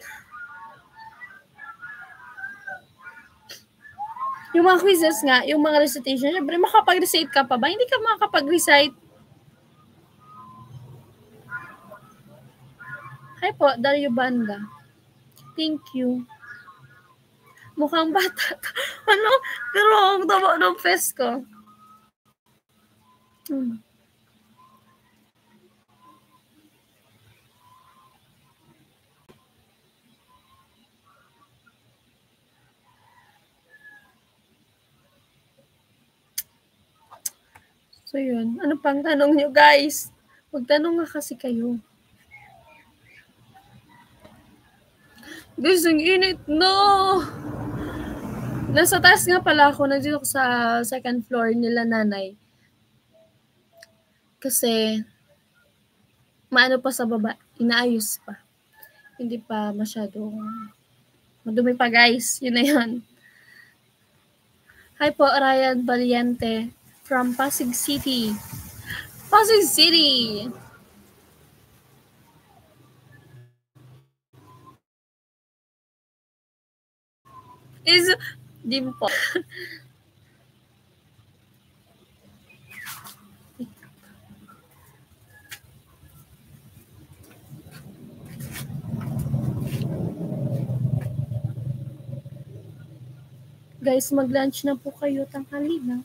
A: Yung mga quizzes nga, yung mga recitation, syempre makapag-recite ka pa ba? Hindi ka makapag-recite. Hi po, Dario Banda. Thank you. Mukhang bata. Ano? Pero ang taba ng face ko. So yun. Ano pang tanong nyo guys? Magtanong nga kasi kayo. Guys, ang init no! Nasa taas nga pala ako. Nandito ko sa second floor nila nanay. Kasi maano pa sa baba. Inaayos pa. Hindi pa masyadong madumi pa guys. Yun na yun. Hi po, Ryan Valiente from Pasig City. Pasig City! Is Dimpo. Guys, mag-lunch na po kayo. Tanghali na.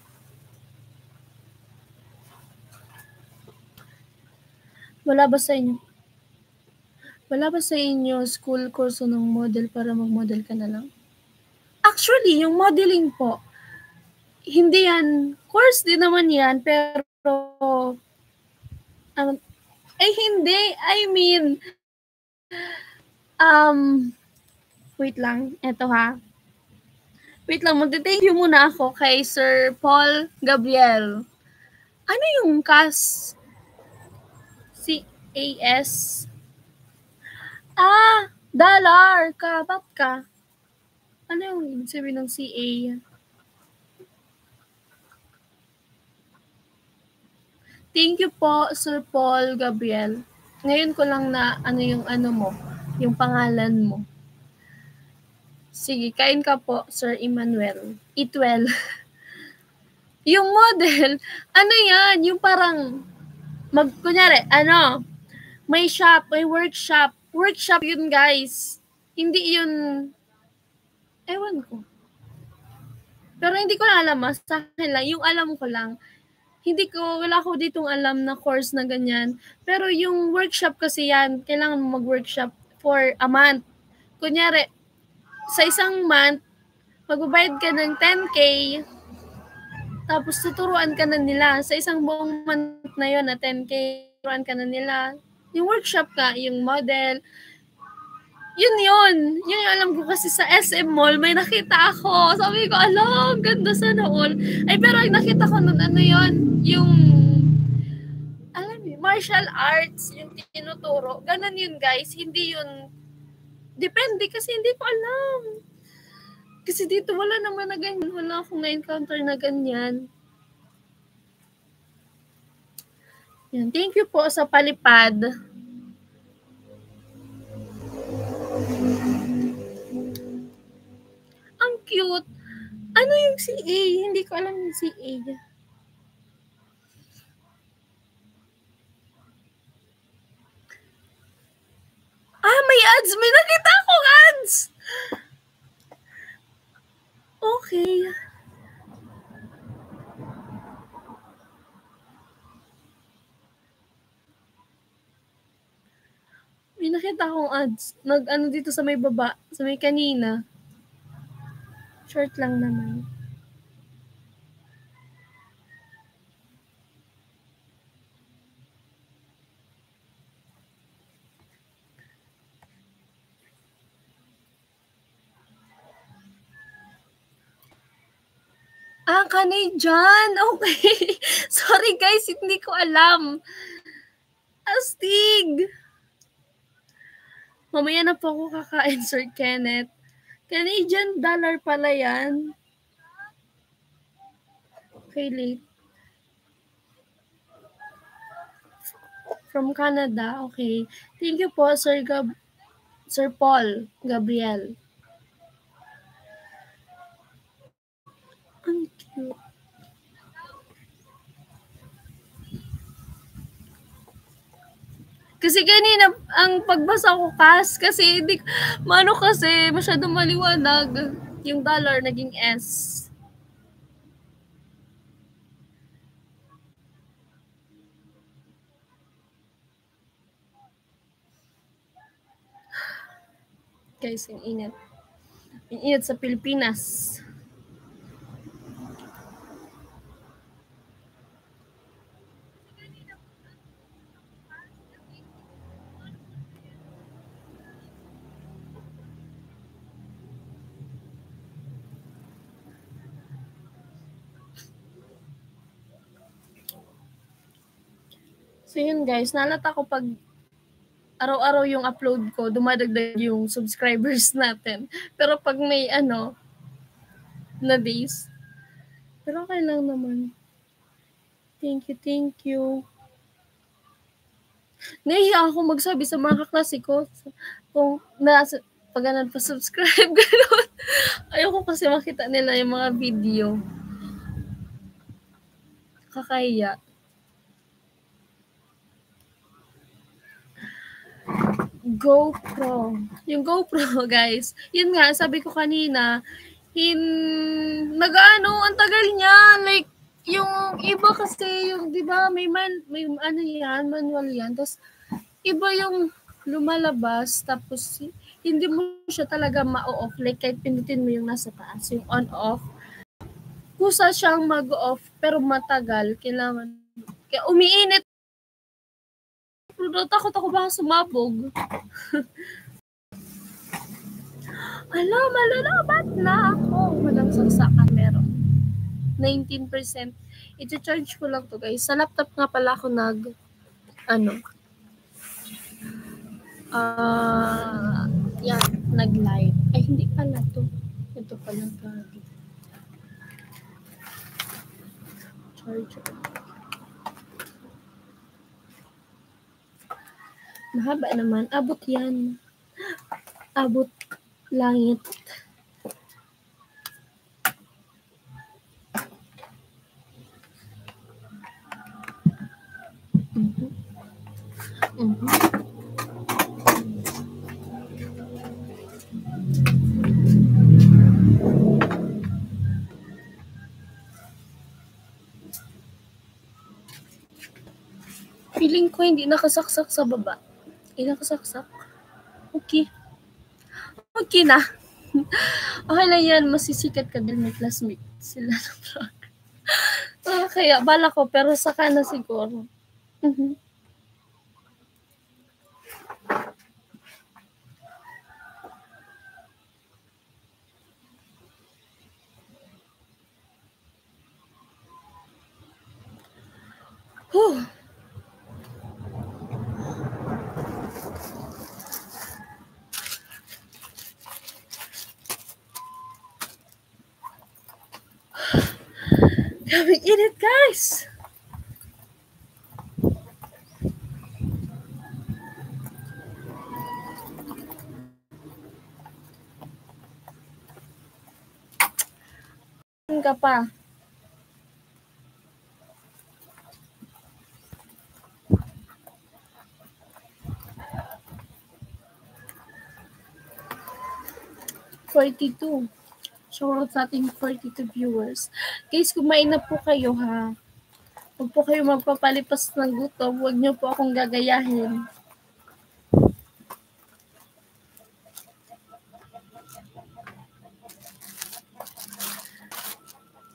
A: Wala ba sa inyo? Wala ba sa inyo school course ng model para mag-model ka na lang? Actually, yung modeling po, hindi yan, course din naman yan, pero, hindi, I mean, wait lang, eto ha. Wait lang, magte-thank you muna ako kay Sir Paul Gabriel. Ano yung CAS? C-A-S? Dollar ka. Ba't ka? Ano yung ibig sabihin ng CA? Thank you po, Sir Paul Gabriel. Ngayon ko lang na ano yung ano mo, yung pangalan mo. Sige, kain ka po, Sir Emmanuel. Eat well. Yung model, ano yan? Yung parang, kunyari, may shop, may workshop. Workshop yun, guys. Hindi yun, ewan ko. Pero hindi ko na alam, sa akin lang, yung alam ko lang, wala ko ditong alam na course na ganyan. Pero yung workshop kasi yan, kailangan mo mag-workshop for a month. Kunyari, sa isang month, magbabayad ka ng 10K, tapos tuturuan ka na nila. Sa isang buong month na yon na 10K, tuturuan ka na nila. Yung workshop ka, yung model, yun. Yun yung alam ko kasi sa SM Mall, may nakita ako. Sabi ko, ang ganda sana all. Ay, pero ang nakita ko nun, yung, alam mo, martial arts, yung tinuturo. Ganun yun, guys. Hindi yun, depende kasi hindi ko alam. Kasi dito wala naman na ganyan. Wala akong na-encounter na ganyan. Yan. Thank you po sa palipad. Ang cute. Ano yung CA? Hindi ko alam yung CA. May ads. May nakita akong ads. Okay. May nakita akong ads. Dito sa may baba. Sa may kanina. Short lang naman. Canadian. Okay. Sorry guys, hindi ko alam. Astig. Mamaya na po ako kakain, Sir Kenneth. Canadian dollar pala yan. Okay, late. From Canada, okay. Thank you po, Sir Paul Gabriel. Ang cute. Kasi kanina, ang pagbasa ko kasi hindi, mano kasi, masyadong maliwanag. Yung dollar naging S. Guys, ang init. Ang init sa Pilipinas. So yun guys, nalata ko pag araw-araw yung upload ko, dumadagdag yung subscribers natin. Pero pag may na days, pero okay lang naman. Thank you, thank you. Nahiya ako magsabi sa mga kaklase ko kung pag pa subscribe, gano'n. Ayoko kasi makita nila yung mga video. Kakahiya. GoPro. Yung GoPro, guys. Yun nga, sabi ko kanina, ang tagal niya. Like, yung iba kasi, yung, di ba, may manual yan. Tapos, iba yung lumalabas, tapos, hindi mo siya talaga ma-off. Like, kahit pinutin mo yung nasa taas, yung on-off. Kusa siyang mag-off, pero matagal. Kaya umiinit. Pero takot ako baka sumabog. Malalabat na ako. Walang saksakan meron. 19%. Ito-charge ko lang to guys. Sa laptop nga pala ako nag-live. Ay, hindi pala to. Ito pala gagi. Charger. Mahaba naman. Abot yan. Abot langit. Feeling ko hindi nakasaksak sa baba. Nakasaksak. Okay. Okay na. Okay lang yan. Masisikat ka din may classmate. Sila ng vlog. Kaya bala ko pero saka na siguro. Whew. Grabe init guys. Ka pa. $42. Shoutout sa ating 42 viewers. Guys, kumain na po kayo ha. Huwag po kayo magpapalipas ng gutom. Huwag niyo po akong gagayahin.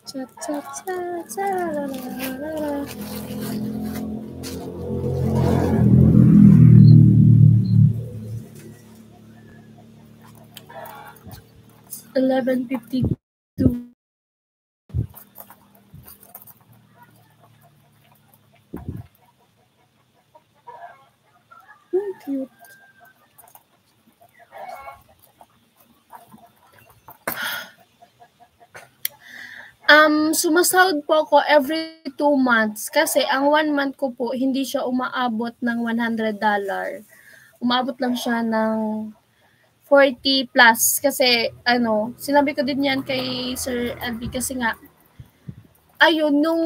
A: Chat, chat, chat, chat, 11:52. Cute. Sumasahod po ako every 2 months kasi ang 1 month ko po hindi siya umaabot ng $100. Umaabot lang siya ng 40 plus kasi sinabi ko din yan kay Sir LB kasi nga ayun nung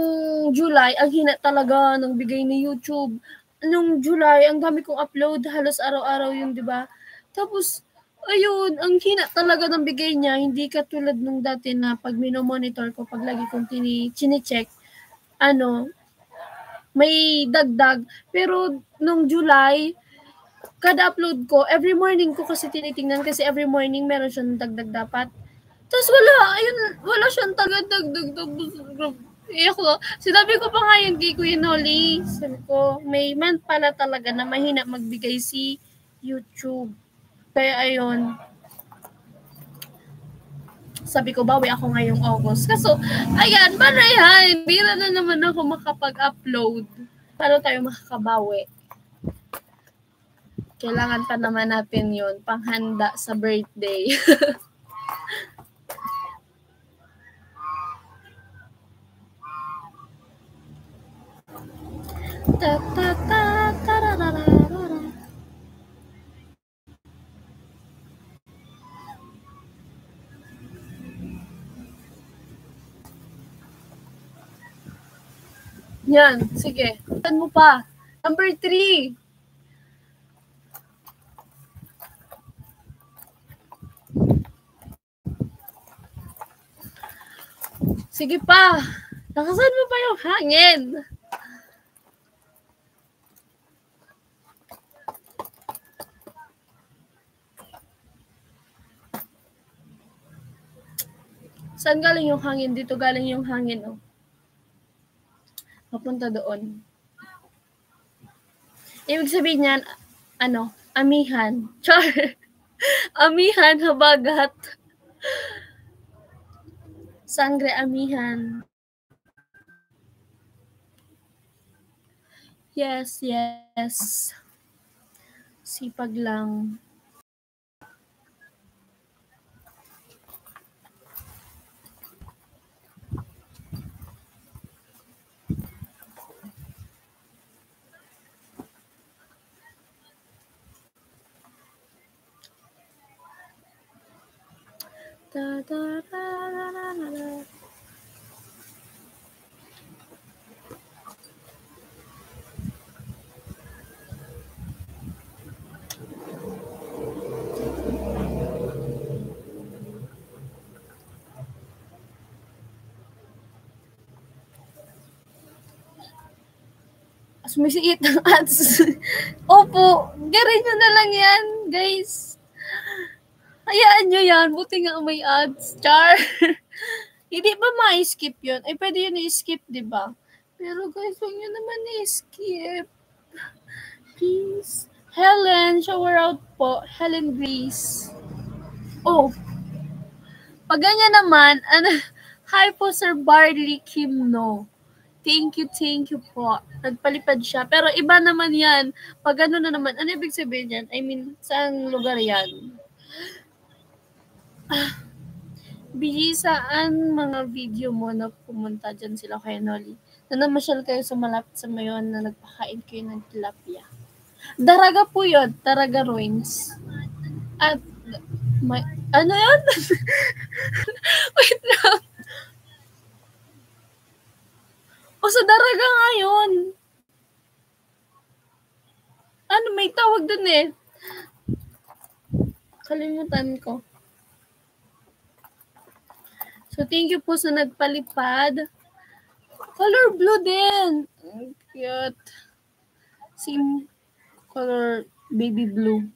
A: July ang hina talaga ng bigay ni YouTube. Nung July ang dami kong upload, halos araw-araw yun, 'di ba? Tapos ayun, ang hina talaga ng bigay niya, hindi katulad nung dati na pag mino-monitor ko, pag lagi kong chine-check, may dagdag. Pero nung July, kada upload ko, every morning ko kasi tinitingnan kasi every morning meron siyang dagdag dapat. Tapos wala siyang taga-dagdag. Tapos, ko. Sinabi ko pa nga yun kay Kuya Nolly. Sabi ko, may man pala talaga na mahina magbigay si YouTube. Kaya ayun. Sabi ko, bawi ako ngayong August. Kaso, ayan, marayan. Bira na naman ako makapag-upload. Paano tayo makakabawi? Kailangan pa naman natin yun, panghanda sa birthday. Yan, sige. Saan mo pa? Number 3. Sige pa. Nakasan mo pa yung hangin. Saan galing yung hangin? Dito galing yung hangin, oh. Papunta doon. Ibig sabihin niyan, amihan. Char. Amihan, habagat. Sangre amihan. Yes. Sipag lang. Sumisiit ng ads. Opo, garin nyo na lang yan, guys. Hayaan nyo yan, buti nga may ads. Char. Hindi ba ma-skip yun? Ay, pwede yun i-skip, diba? Pero guys, huwag nyo naman i-skip. Please. Helen, shower out po. Helen Grace. Oh. Pag ganyan naman, hi po Sir Barley Kimno. Thank you po. Nagpalipad siya. Pero iba naman yan. Pag ano na naman, ano ibig sabihin yan? I mean, saang lugar yan? Saan mga video mo na pumunta dyan sila kay Nolly? Na namasyal kayo sa malapit sa mayon na nagpakain kayo ng tilapia. Daraga po yun. Daraga Ruins. At, ano yun? Wait lang. O sa Daraga nga yun. May tawag dun eh. Kalimutan ko. So, thank you po sa nagpalipad. Color blue din. Cute. Same color baby blue.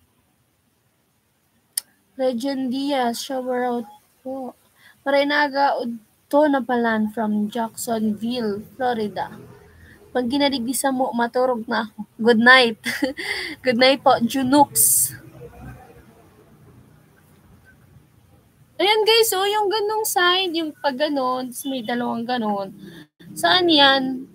A: Legend Diaz, shower out po. Marinaga to na palan from Jacksonville, Florida. Pag ginaligisa mo, maturog na ako. Good night. Good night po, Junooks. Ayan guys, yung ganong sign, yung pag ganon, may dalawang ganon. Saan yan?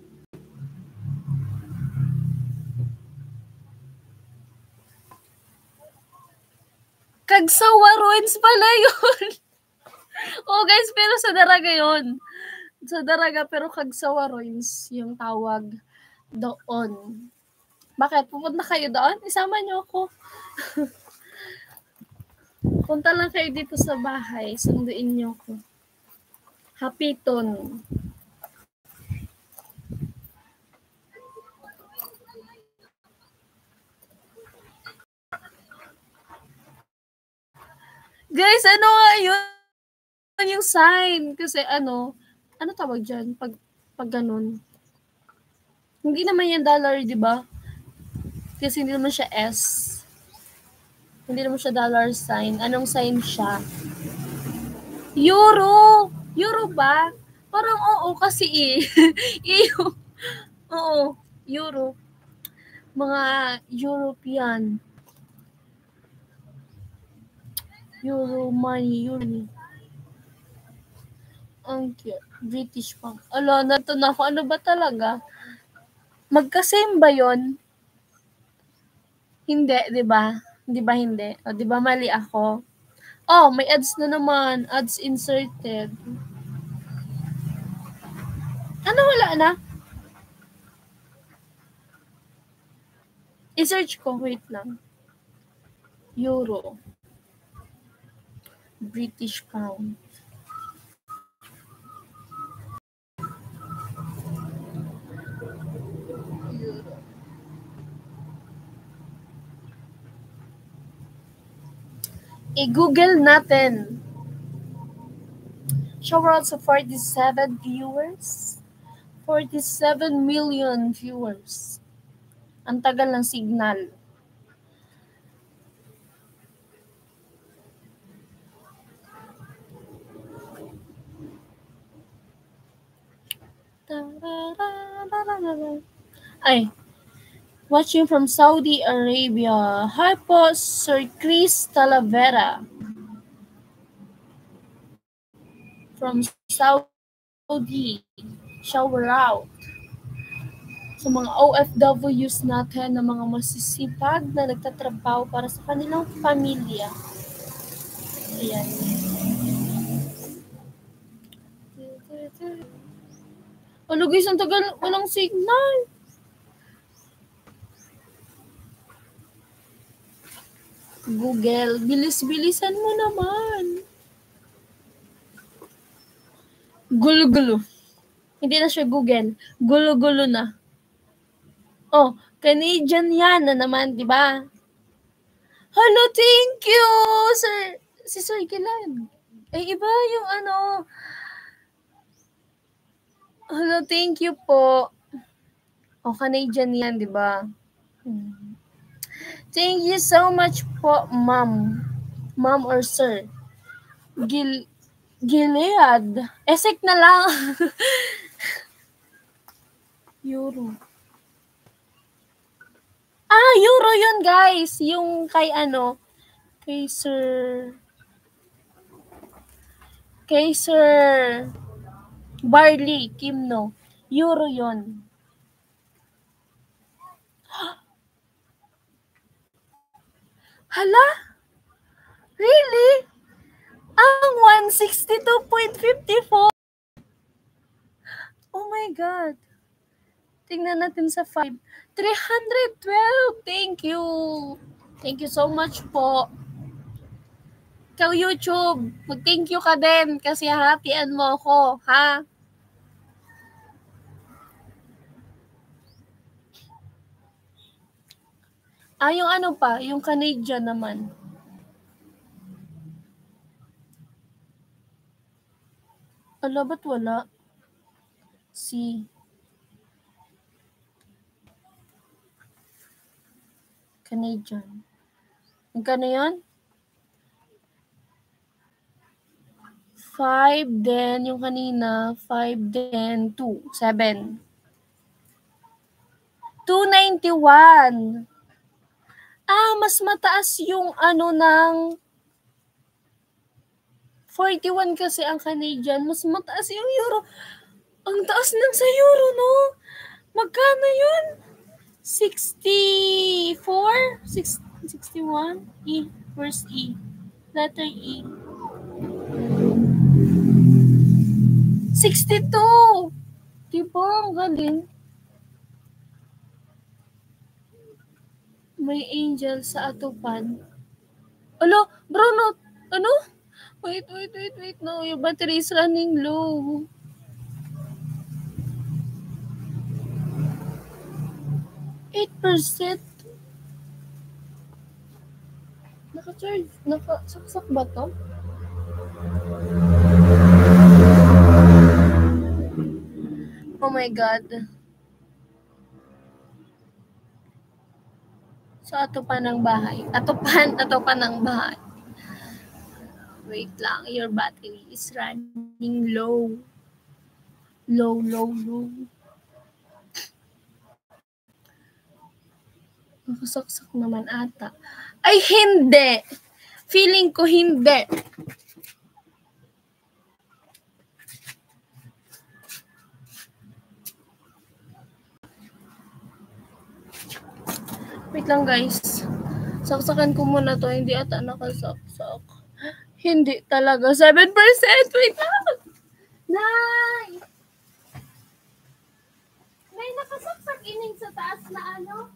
A: Kagsawa Ruins pala yun. Oh guys, pero sa Daraga yun. sa daraga pero kag sa Waroins yung tawag doon. Bakit? Pupunta kayo doon? Isama niyo ako. Punta lang kayo dito sa bahay. Sunduin niyo ako. Hapiton. Guys, ano nga yun? Yung sign. Kasi ano tawag dyan? Pag ganun. Hindi naman yan dollar, di ba? Kasi hindi naman siya S. Hindi naman siya dollar sign. Anong sign siya? Euro! Euro ba? Parang oo kasi EU. Oo, Euro. Mga European. Euro money. Ang cute. British pang. Ala, nato na ako. Ano ba talaga? Magka-same ba yon? Hindi, di ba? Di ba hindi? O, di ba mali ako? Oh, may ads na naman. Ads inserted. Ano wala na? I-search ko. Wait lang. Euro. British pound. Euro. I-google natin. Shower out sa 47 viewers. 47 million viewers. Ang tagal ng signal. Ay. Watching from Saudi Arabia. Hi po, Sir Chris Talavera. From Saudi. Shower out. Sa mga OFWs natin na mga masisipag na nagtatrabaho para sa kanilang pamilya. Ayan. Ano guys, ang tagal, walang signal. Google, bilis-bilisan mo naman. Gulo-gulo. Hindi na siya Google. Gulo-gulo na. Oh, Canadian yan na naman, di ba? Hello, thank you, sir. Si Sir Gilan. Ay, iba yung ano. Hello, thank you po. Oh, Canadian yan, di ba? Thank you so much po, ma'am. Ma'am or sir. Gilead. Esek na lang. Euro. Euro yun, guys. Yung kay kay Sir Barley Kimno. Euro yun. Hala? Really? Ang 162.54. Oh my God. Tingnan natin sa 5. 312. Thank you. Thank you so much po. Ikaw, YouTube, mag-thank you ka din kasi hatian mo ako, ha? Yung ano pa, yung Canadian naman. Ala, ba't wala? Canadian. Magkano yun? 5, then yung kanina, 5, then 2, 7. 291. Mas mataas yung ng 41 kasi ang Canadian. Mas mataas yung Euro. Ang taas ng sa Euro, no? Magkano yun? 64? 61? E. Where's E? Letter E. 62! Diba? Ang galing. May angel sa atupan. Alo, Bruno, ano? Wait. No, your battery is running low. %. Naka-charge. Nakasaksak ba to? Oh my God. So, atupan ng bahay. Atupan ng bahay. Wait lang. Your battery is running low. Low. Nakasaksak naman ata. Ay, hindi! Feeling ko hindi. Wait lang guys. Saksakan ko muna to. Hindi ata nakasaksak. Hindi talaga. 7%! Wait lang! Nay! May nakasaksak ining sa taas na ano?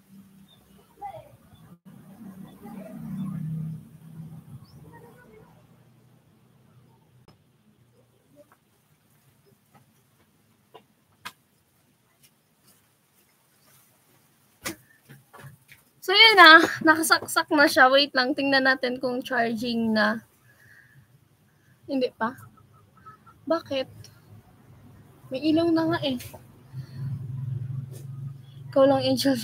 A: So yun na, nakasaksak na siya. Wait lang, tingnan natin kung charging na. Hindi pa. Bakit? May ilaw na nga eh. Ikaw lang, Angel.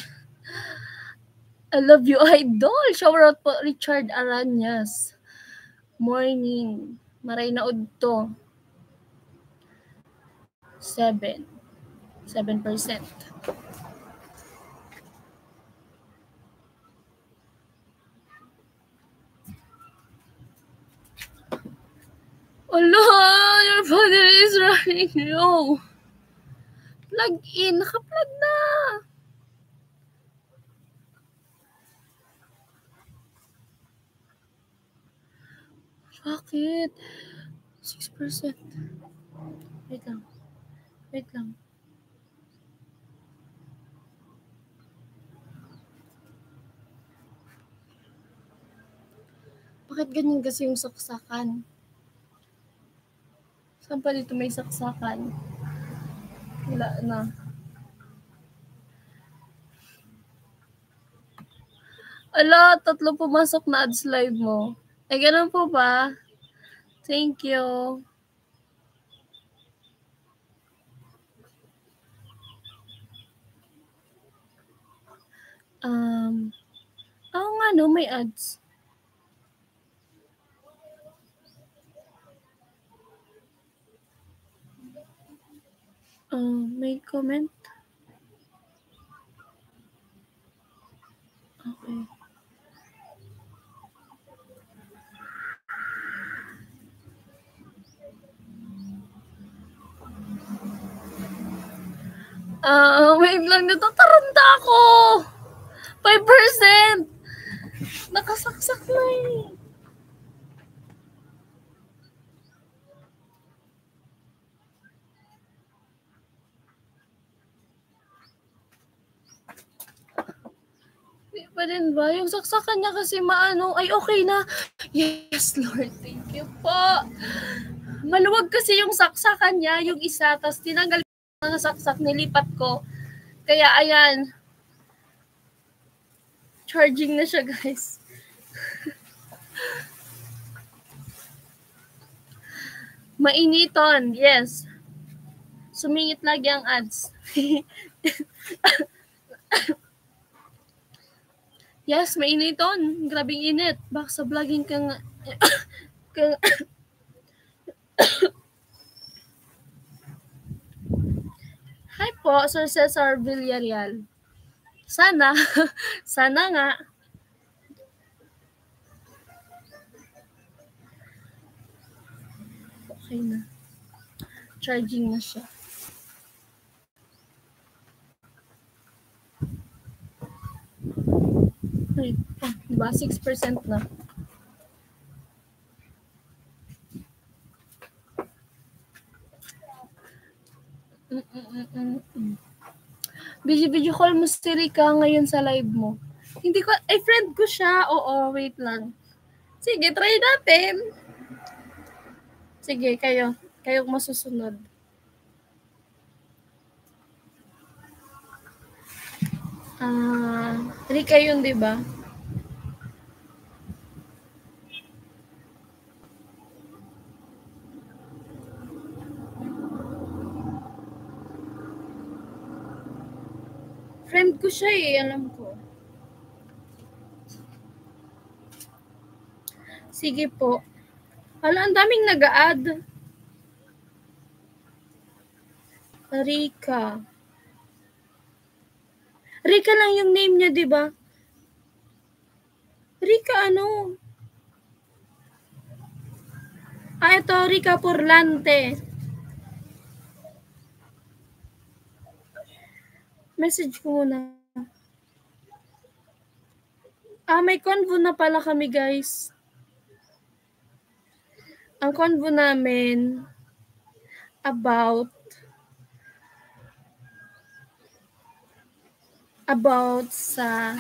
A: I love you, idol. Shower out po, Richard Aranyas. Morning. Maray na udto. 7%. Allah, your battery is running low. Plug in. Naka-plug na. Bakit? 6%. Wait lang. Bakit ganyan kasi yung saksakan? Saan pa dito may saksakan? Wala na. Ala, 3 pumasok na ads live mo. Ay, ganun po ba? Thank you. Nga no, may ads. May comment? Okay. Wait lang, natataranta ako! 5%! Nakasaksak na eh. Di pa din ba? Yung saksakan niya kasi maano, ay okay na. Yes, Lord, thank you po. Maluwag kasi yung saksakan niya, yung isa, tapos tinanggal ko mga saksak, nilipat ko. Kaya ayan, charging na siya guys. Mainiton, yes. Sumingit lagi ang ads. Yes, mainiton. Grabing init. Baka sa vlogging kang... Hi po, Sir Cesar Villarreal. Sana nga. Okay na. Charging na siya. Ay, diba? 6% na. Video call mo si Rika ngayon sa live mo. Hindi ko, friend ko siya. Oo, wait lang. Sige, try natin. Sige, kayo. Kayo masusunod. Rika yun, di ba? Friend ko siya alam ko. Sige po. Hala, ang daming nag-a-add. Rika. Rika lang yung name niya, di ba? Rika ano? Ito, Rika Porlante. Message ko muna. May convo na pala kami, guys. Ang convo namin about sa,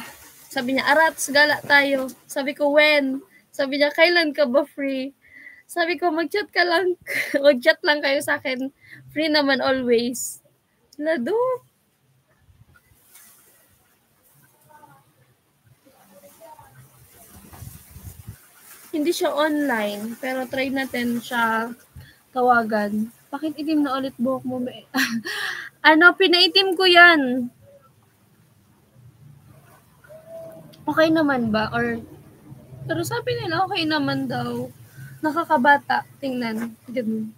A: sabi niya, Arats, gala tayo. Sabi ko, when? Sabi niya, kailan ka ba free? Sabi ko, mag-chat ka lang. Mag-chat lang kayo sa akin. Free naman always. Lado. Hindi siya online, pero try natin siya tawagan. Bakit itim na ulit buhok mo? Pinaitim ko yan. Okay naman ba? Pero sabi nila, okay naman daw. Nakakabata. Tingnan. Ganun.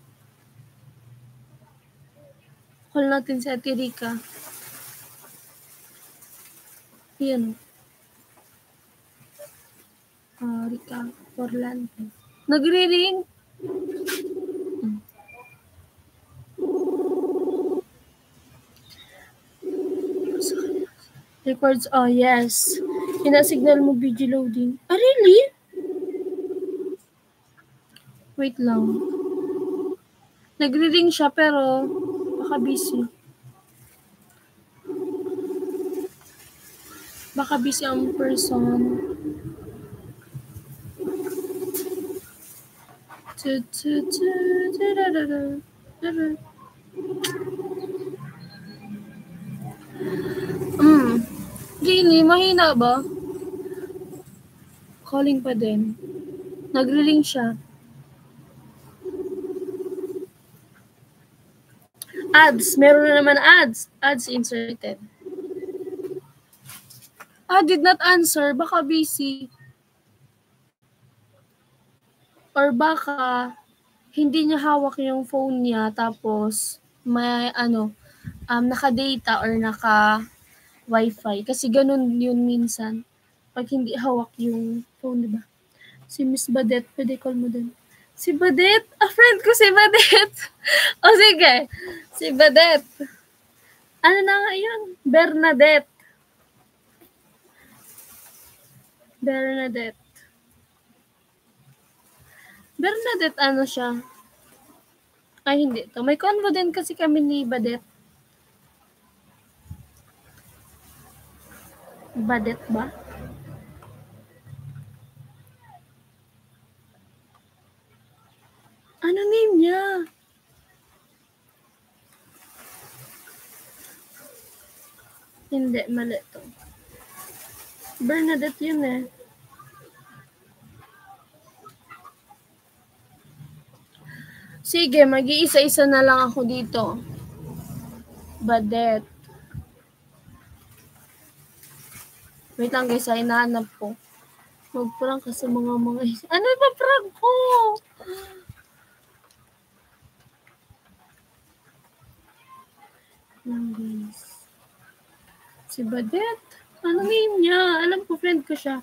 A: Call natin si Ate Rika. Yan. Rika Porlante. Nagre-ring. Records, yes. Ina-signal mo video loading. Really? Wait lang. Nagre-ring siya pero baka busy. Baka busy ang person. Really? Mahina ba? Calling pa din. Nagre-ring siya. Ads. Meron na naman ads. Ads inserted. Did not answer. Baka busy. Or baka hindi niya hawak yung phone niya tapos may naka-data or naka-wifi. Kasi ganun yun minsan. Pag hindi hawak yung phone, diba? Si Miss Badet, pwede call mo din. Si Badet? Friend ko si Badet. Sige. Si Badet. Ano na nga yun? Bernadette. Bernadette, ano siya? Ay, hindi to. May convo din kasi kami ni Badet. Badet ba? Ano name niya? Hindi, mali to. Bernadette yun eh. Sige, mag-iisa-isa na lang ako dito. Badet. Wait lang guys, hinahanap ko. Mag-prank kasi mga ano ba prank ko? Guys. Si Badet. Ano name niya? Alam ko, friend ko siya.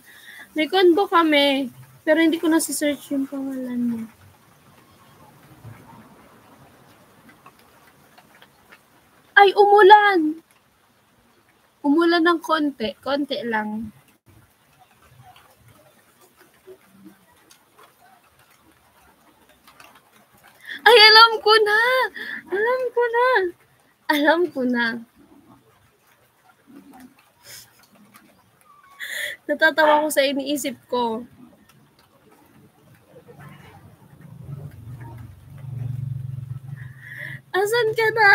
A: May convo kami. Pero hindi ko nasi-search yung pangalan niya. Ay, umulan! Umulan ng konti. Konti lang. Ay, alam ko na! Natatawa ko sa iniisip ko. Asan ka na?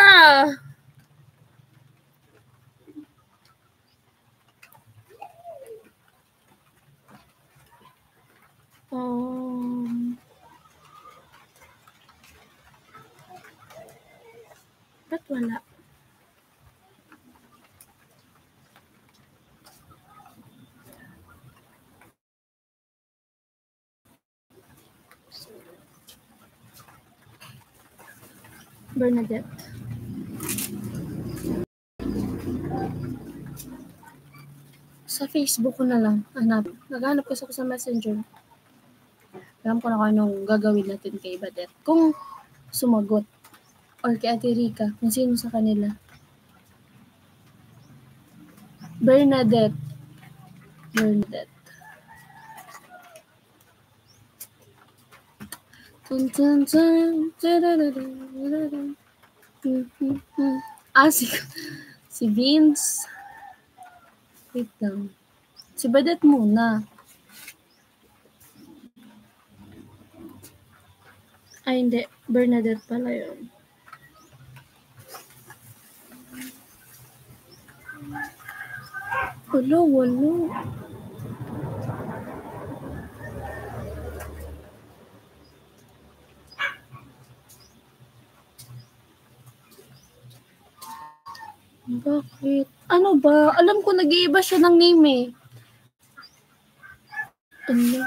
A: Ba't wala? Bernadette. Sa Facebook ko na lang. Naghanap kasi ako sa Messenger. Alam ko na kung anong gagawin natin kay Badet. Kung sumagot. Or kay Ate Rica. Kung sino sa kanila. Bernadette. Si Vince. Wait lang. Si Badet muna. Ay, hindi. Bernadette pala yun. Walo. Bakit? Ano ba? Alam ko nag-iiba siya ng name eh. Ano?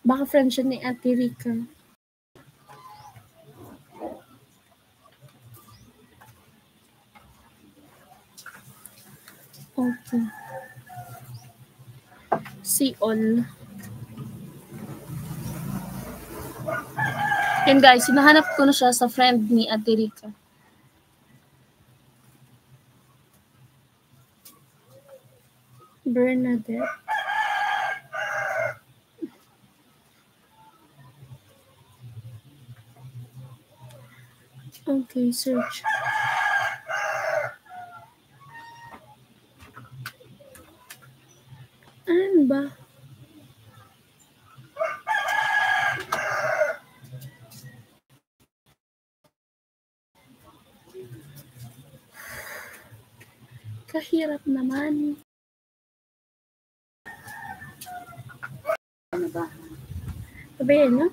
A: Baka friend siya ni Ate Rica. Okay. See all. Yan guys, hinahanap ko na siya sa friend ni Ate Rica. Bernadette. Okay, search. Ano ba? Kahirap naman. Ano ba? Sabihin, no?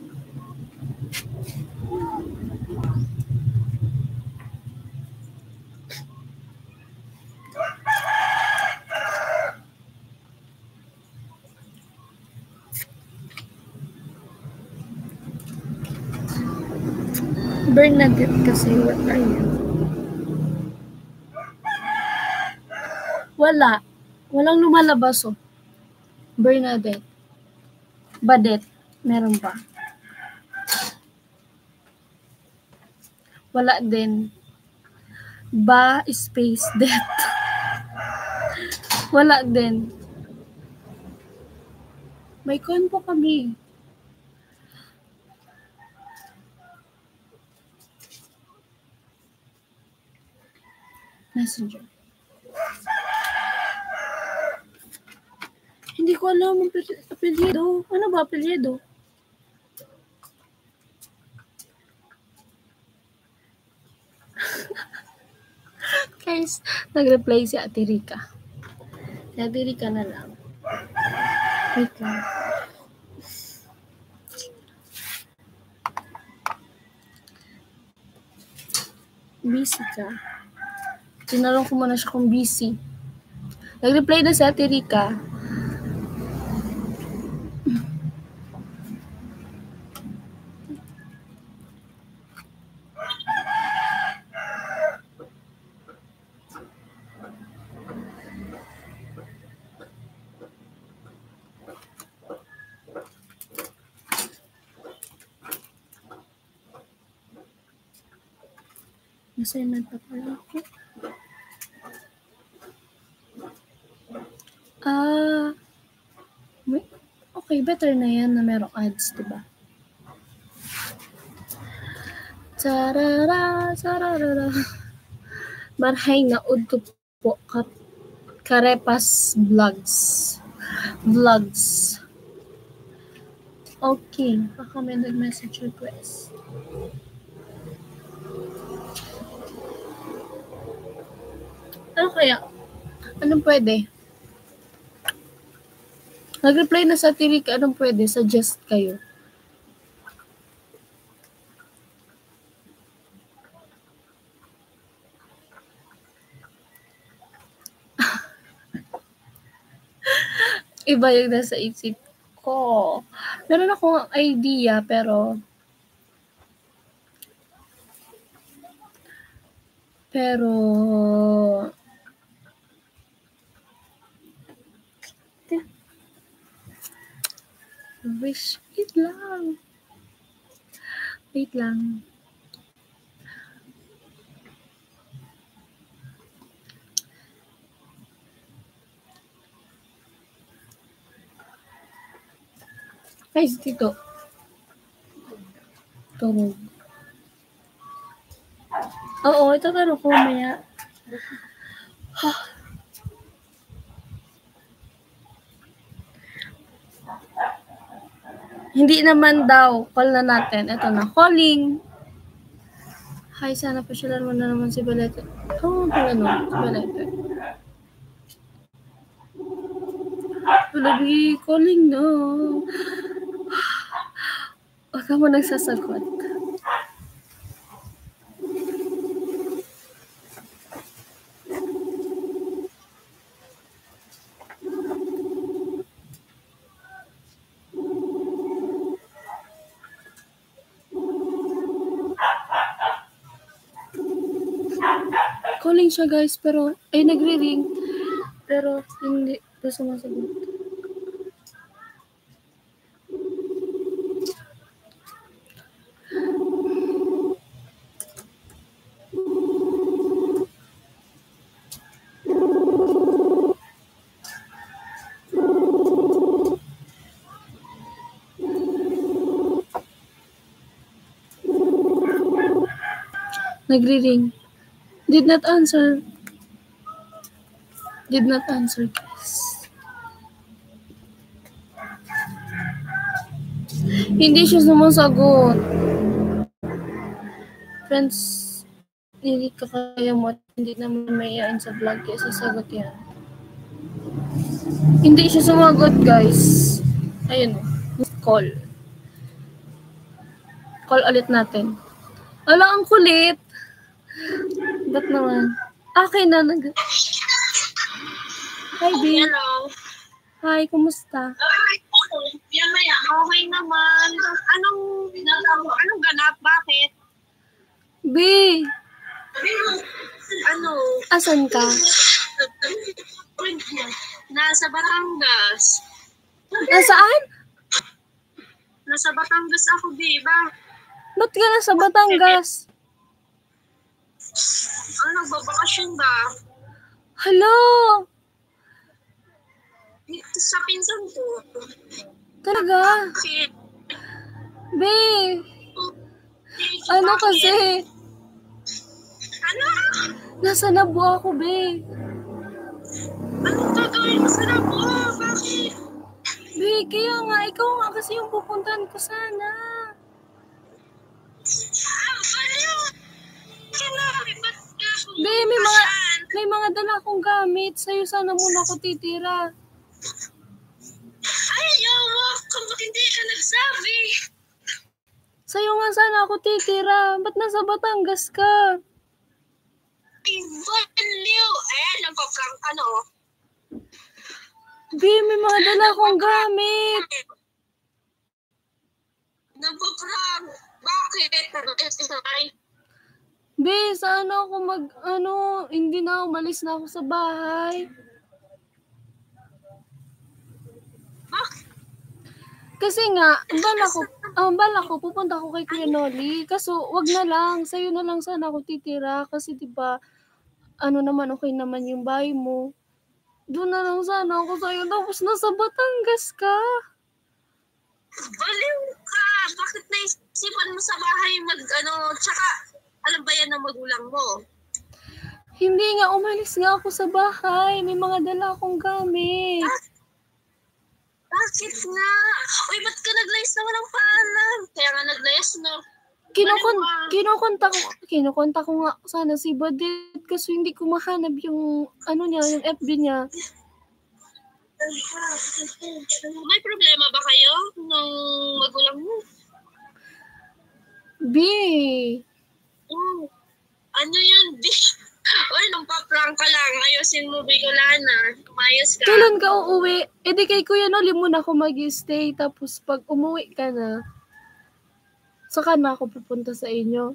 A: Bernadette kasi, what are you? Wala. Walang lumalabas, oh. Bernadette. Badet. Meron ba? Wala din. Ba space det. Wala din. May coin po kami. Messenger. Hindi ko alam ang apelyido. Ano ba apelyido? Guys, nag-reply si Ate Rica. Si Ate Rica na lang. Wait lang. Busy ka. Tinanong ko muna siya kung busy. Nag-reply na si Ate Rica. Assignment pa pala ako. Okay, better na yan na merong ads, diba? Tarara. Marhay na ud ko po Karepas Vlogs. vlogs. Okay, baka may nag-message request. Ano kaya? Anong pwede? Nag-reply na sa Tirik, anong pwede? Suggest kayo. Iba yung nasa isip ko. Meron akong idea, pero wait lang. Ay, dito. Tulog. Oo, itatanong ko maya. Hindi naman daw. Call na natin. Ito na. Calling. Hi, sana pasyalan mo na naman si Balete. Pala no. Si Balete. Palabi, calling no. Huwag ka mo nagsasagot. Calling siya guys, pero, ay nagre-ring. Pero, hindi pa sumasagot. Nagre-ring. Did not answer, guys. Hindi siya sumasagot. Friends, hindi ka kaya mo at hindi naman mayayain sa vlog kaya sasagot yan. Hindi siya sumagot, guys. Ayun, call. Call ulit natin. Ala, ang kulit. Ba't naman? Okay na. Hi, babe.
B: Hello.
A: Hi, kumusta?
B: Okay naman. Anong ganap? Bakit?
A: B,
B: Ano?
A: asan ka?
B: Nasa Batangas.
A: Nasaan?
B: Nasa Batangas ako, diba?
A: Ba't ka nasa Batangas?
B: Nagbabakasyon ba?
A: Hello!
B: Sa pinsan ko.
A: Talaga?
B: Bakit?
A: B, ano kasi?
B: Ano?
A: Nasa Nabo ako, B.
B: Anong gagawin mo sa Nabo? Bakit?
A: B, kaya nga, ikaw nga kasi yung pupuntahan ko sana.
B: Baliw!
A: B, may mga dala akong gamit. Sa'yo sana muna ako titira.
B: Ay, yawa! Kung hindi ka nagsabi!
A: Sa'yo nga sana ako titira. Ba't nasa Batangas ka?
B: Ay, baliw! Nagpa-prank ano?
A: B, may mga dala akong gamit.
B: Nagpa-prank! Bakit?
A: B, sana ako hindi na umalis na ako sa bahay.
B: Bakit?
A: Kasi nga, bala ko, pupunta ako kay Kuya Noli. Kaso, wag na lang, sa'yo na lang sana ako titira. Kasi diba, okay naman yung bahay mo. Doon na lang sana ako sa'yo, tapos nasa Batangas ka.
B: Baliw ka! Bakit naisipan mo sa bahay tsaka, alam ba yan ng magulang mo?
A: Hindi nga, umalis nga ako sa bahay. May mga dala akong gamit.
B: Bakit nga? Uy, ba't ka nag-layas naman ng paalam? Kaya nga nag-layas, no?
A: Kinukonta ko nga sana si Badet kasi hindi ko mahanap yung yung FB niya.
B: May problema ba kayo ng magulang mo?
A: B.
B: Oh, ano yan, B? Uy, nung pa-prank ka lang, ayusin mo, Bicolana. Umayos ka.
A: Kailan ka uuwi? Eh di kay Kuya Noli muna ako mag-stay tapos pag umuwi ka na, saka na ako pupunta sa inyo.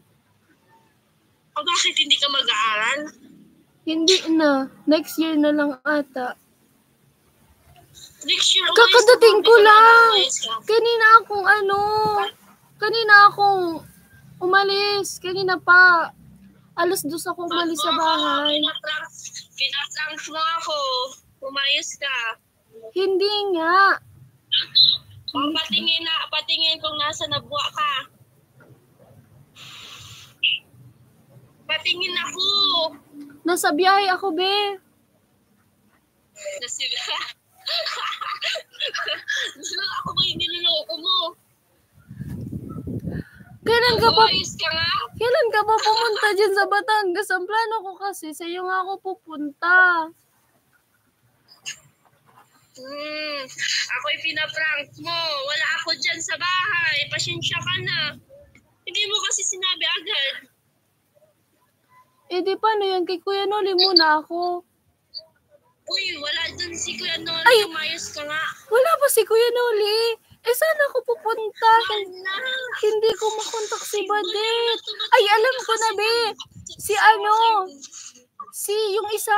B: O bakit hindi ka mag-aaral?
A: Hindi na. Next year na lang ata.
B: Next year,
A: Kakadating ko lang. Kanina akong umalis. Kanina pa. 2:00 ako umalis sa bahay.
B: Pinaprank mo ako. Umayos ka.
A: Hindi nga.
B: O, patingin kung nasa nabuwa ka. Patingin ako.
A: Nasa biyahe ako, be.
B: Ako ba yung niloloko mo?
A: Kailan
B: Umayos ka nga?
A: Kailan ka ba pumunta dyan sa Batangas? Ang plano ko kasi, sa iyo nga ako pupunta.
B: Ako'y pinaprank mo. Wala ako dyan sa bahay. Pasensya ka na. Hindi mo kasi sinabi agad.
A: Eh di paano yan? Kay Kuya Noli muna ako.
B: Uy, wala dun si Kuya Noli.
A: Ay!
B: Umayos ka nga.
A: Wala ba si Kuya Noli? Eh saan ako pupunta? Hindi ko makontak si Badet. Ay, alam ko na, be. Si yung isa,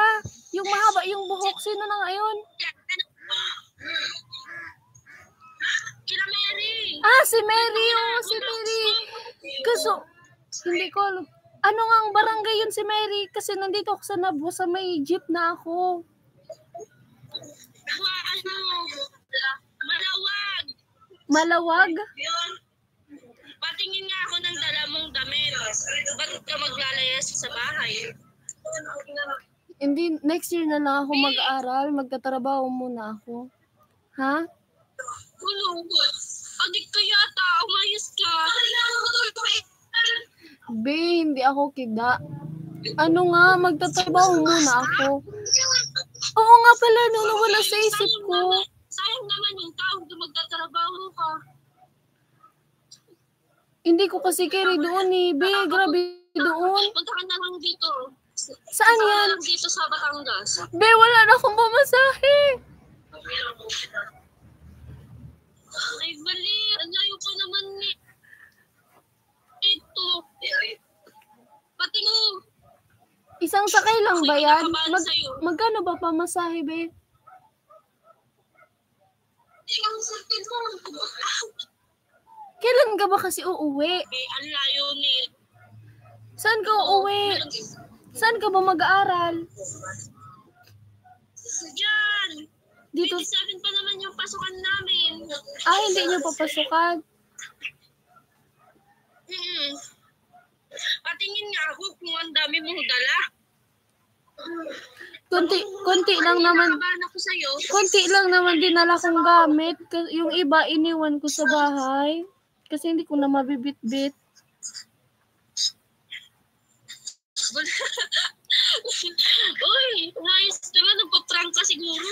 A: yung mahaba yung buhok. Sino na ngayon?
B: Kila Mary.
A: Si Mary. Si Mary. Kaso, hindi ko alam. Ano nga ang barangay yun si Mary? Kasi nandito ako sa Nabo, sa may jeep na ako. Malawag?
B: Yun. Patingin nga ako ng dala mong damit. Ba't ka maglalayas sa bahay?
A: Hindi, next year na lang ako mag-aaral. Magtatrabaho muna ako. Ha?
B: Adik ka yata. Umayos ka.
A: Be, hindi ako kida. Magtatrabaho muna ako. Oo nga pala, nawala sa isip ko.
B: Sayang naman yung tao na magtatrabaho ka.
A: Hindi ko kasi carry doon eh. Be, grabe doon.
B: Punta ka na lang dito.
A: Saan yan?
B: Dito sa Batangas.
A: Be, wala na akong pamasahe.
B: Ay, bali. Anyayo pa naman ni. Ito. Patingin.
A: Isang sakay lang ba yan? Magkano ba pamasahe, be? Kailan ka ba kasi uuwi?
B: Ang layo ni.
A: Saan ka uuwi? Saan ka ba mag-aaral?
B: Diyan.
A: Dito.
B: 27 pa naman yung pasukan namin.
A: Hindi nyo papasukan.
B: Patingin nga ako kung ang dami mong dala.
A: Konti lang naman. Konti lang naman dinala kong gamit. Yung iba iniwan ko sa bahay. Kasi hindi ko na mabibit-bit.
B: Uy, umayos ka nga. Nagpa-prank ka siguro.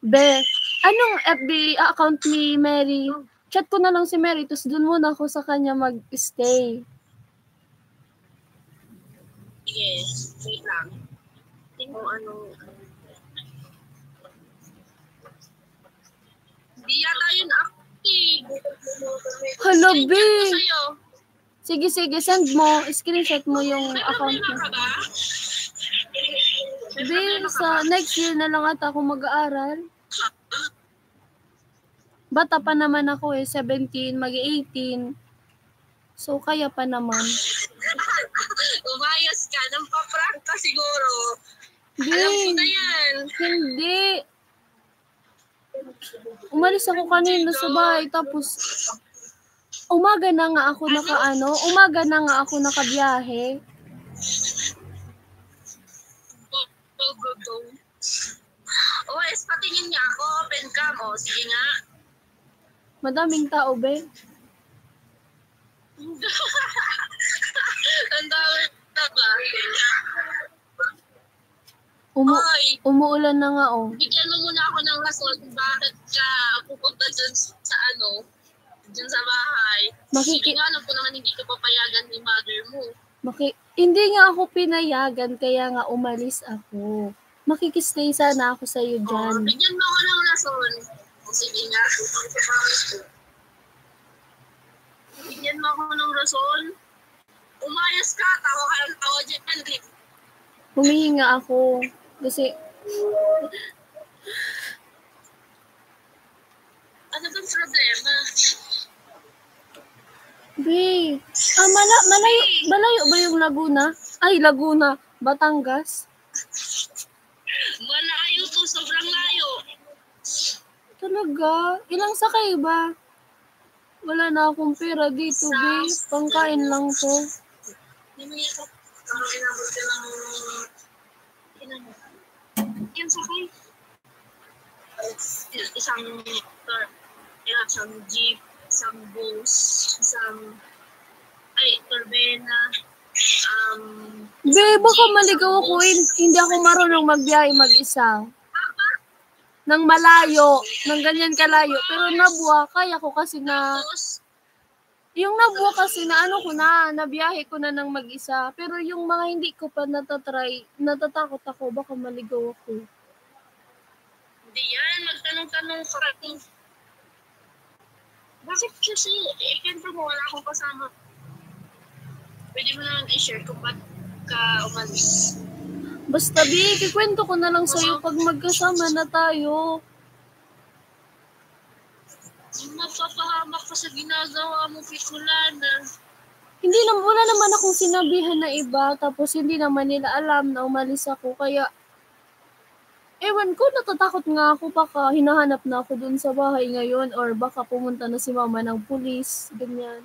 A: Be, anong FB account ni Mary? Chat ko na lang si Mary, tapos dun muna ako sa kanya mag-stay.
B: Yes, wait lang. Tingnan mo anong... Hindi yata yun active.
A: Hala, be!
B: Screenshot ko sa'yo.
A: Sige, send mo. Screenshot mo yung account mo.
B: Problema ka ba?
A: Be, sa next year na lang ata ako mag-aaral. Bata pa naman ako 17, mag-18. So, kaya pa naman.
B: Umayos ka, nang pa-prank ka siguro.
A: Be,
B: Alam ko na yan.
A: Hindi. Umalis ako kanina sa bahay, tapos umaga na nga ako nakabiyahe.
B: Go. OS, patingin niya ako, open cam, Oh, sige nga.
A: Madaming tao, be.
B: Ang dami na ba?
A: Umuulan na nga, oh.
B: Bigyan mo muna ako ng rason kung bakit ka pupunta dyan sa dyan sa bahay. Sige nga, alam ko naman hindi ka papayagan ni mother mo.
A: Hindi nga ako pinayagan, kaya nga umalis ako. Makikistay sana ako sa'yo dyan.
B: Bigyan mo ako ng rason. Sige nga. Bigyan mo ako ng rason. Umayos ka, tawa ka ng tawa dyan.
A: Humihinga ako. Kasi,
B: ano bang problema?
A: be, malayo ba yung Laguna? Ay, Laguna. Batangas?
B: Malayo to, sobrang layo.
A: Talaga? Ilang sakay ba? Wala na akong pera dito, be. Pangkain lang to.
B: Hindi mo inabot ka ng yan sakay. Isang jeep, isang bus, turbina,
A: be, baka maligaw ako. Hindi ako marunong magbiyahe mag-isa. Nang malayo, nang ganyan kalayo. Pero nabuwa, kaya ko kasi na... Yung nabuwa kasi na nabiyahe ko na ng mag-isa. Pero yung mga hindi ko pa natatry, natatakot ako, baka maligaw ako.
B: Hindi yan, magtanong-tanong ka. Bakit kasi, kwento mo, wala akong kasama. Pwede mo naman i-share kung ba't ka umalis.
A: Basta, be, kikwento ko na lang sa'yo pag magkasama na tayo.
B: Mapapahamak ka sa ginagawa mo, Piculana.
A: Wala naman akong sinabihan na iba, tapos hindi naman nila alam na umalis ako, kaya ewan ko, natatakot nga ako, baka hinahanap na ako dun sa bahay ngayon, or baka pumunta na si mama ng pulis, ganyan.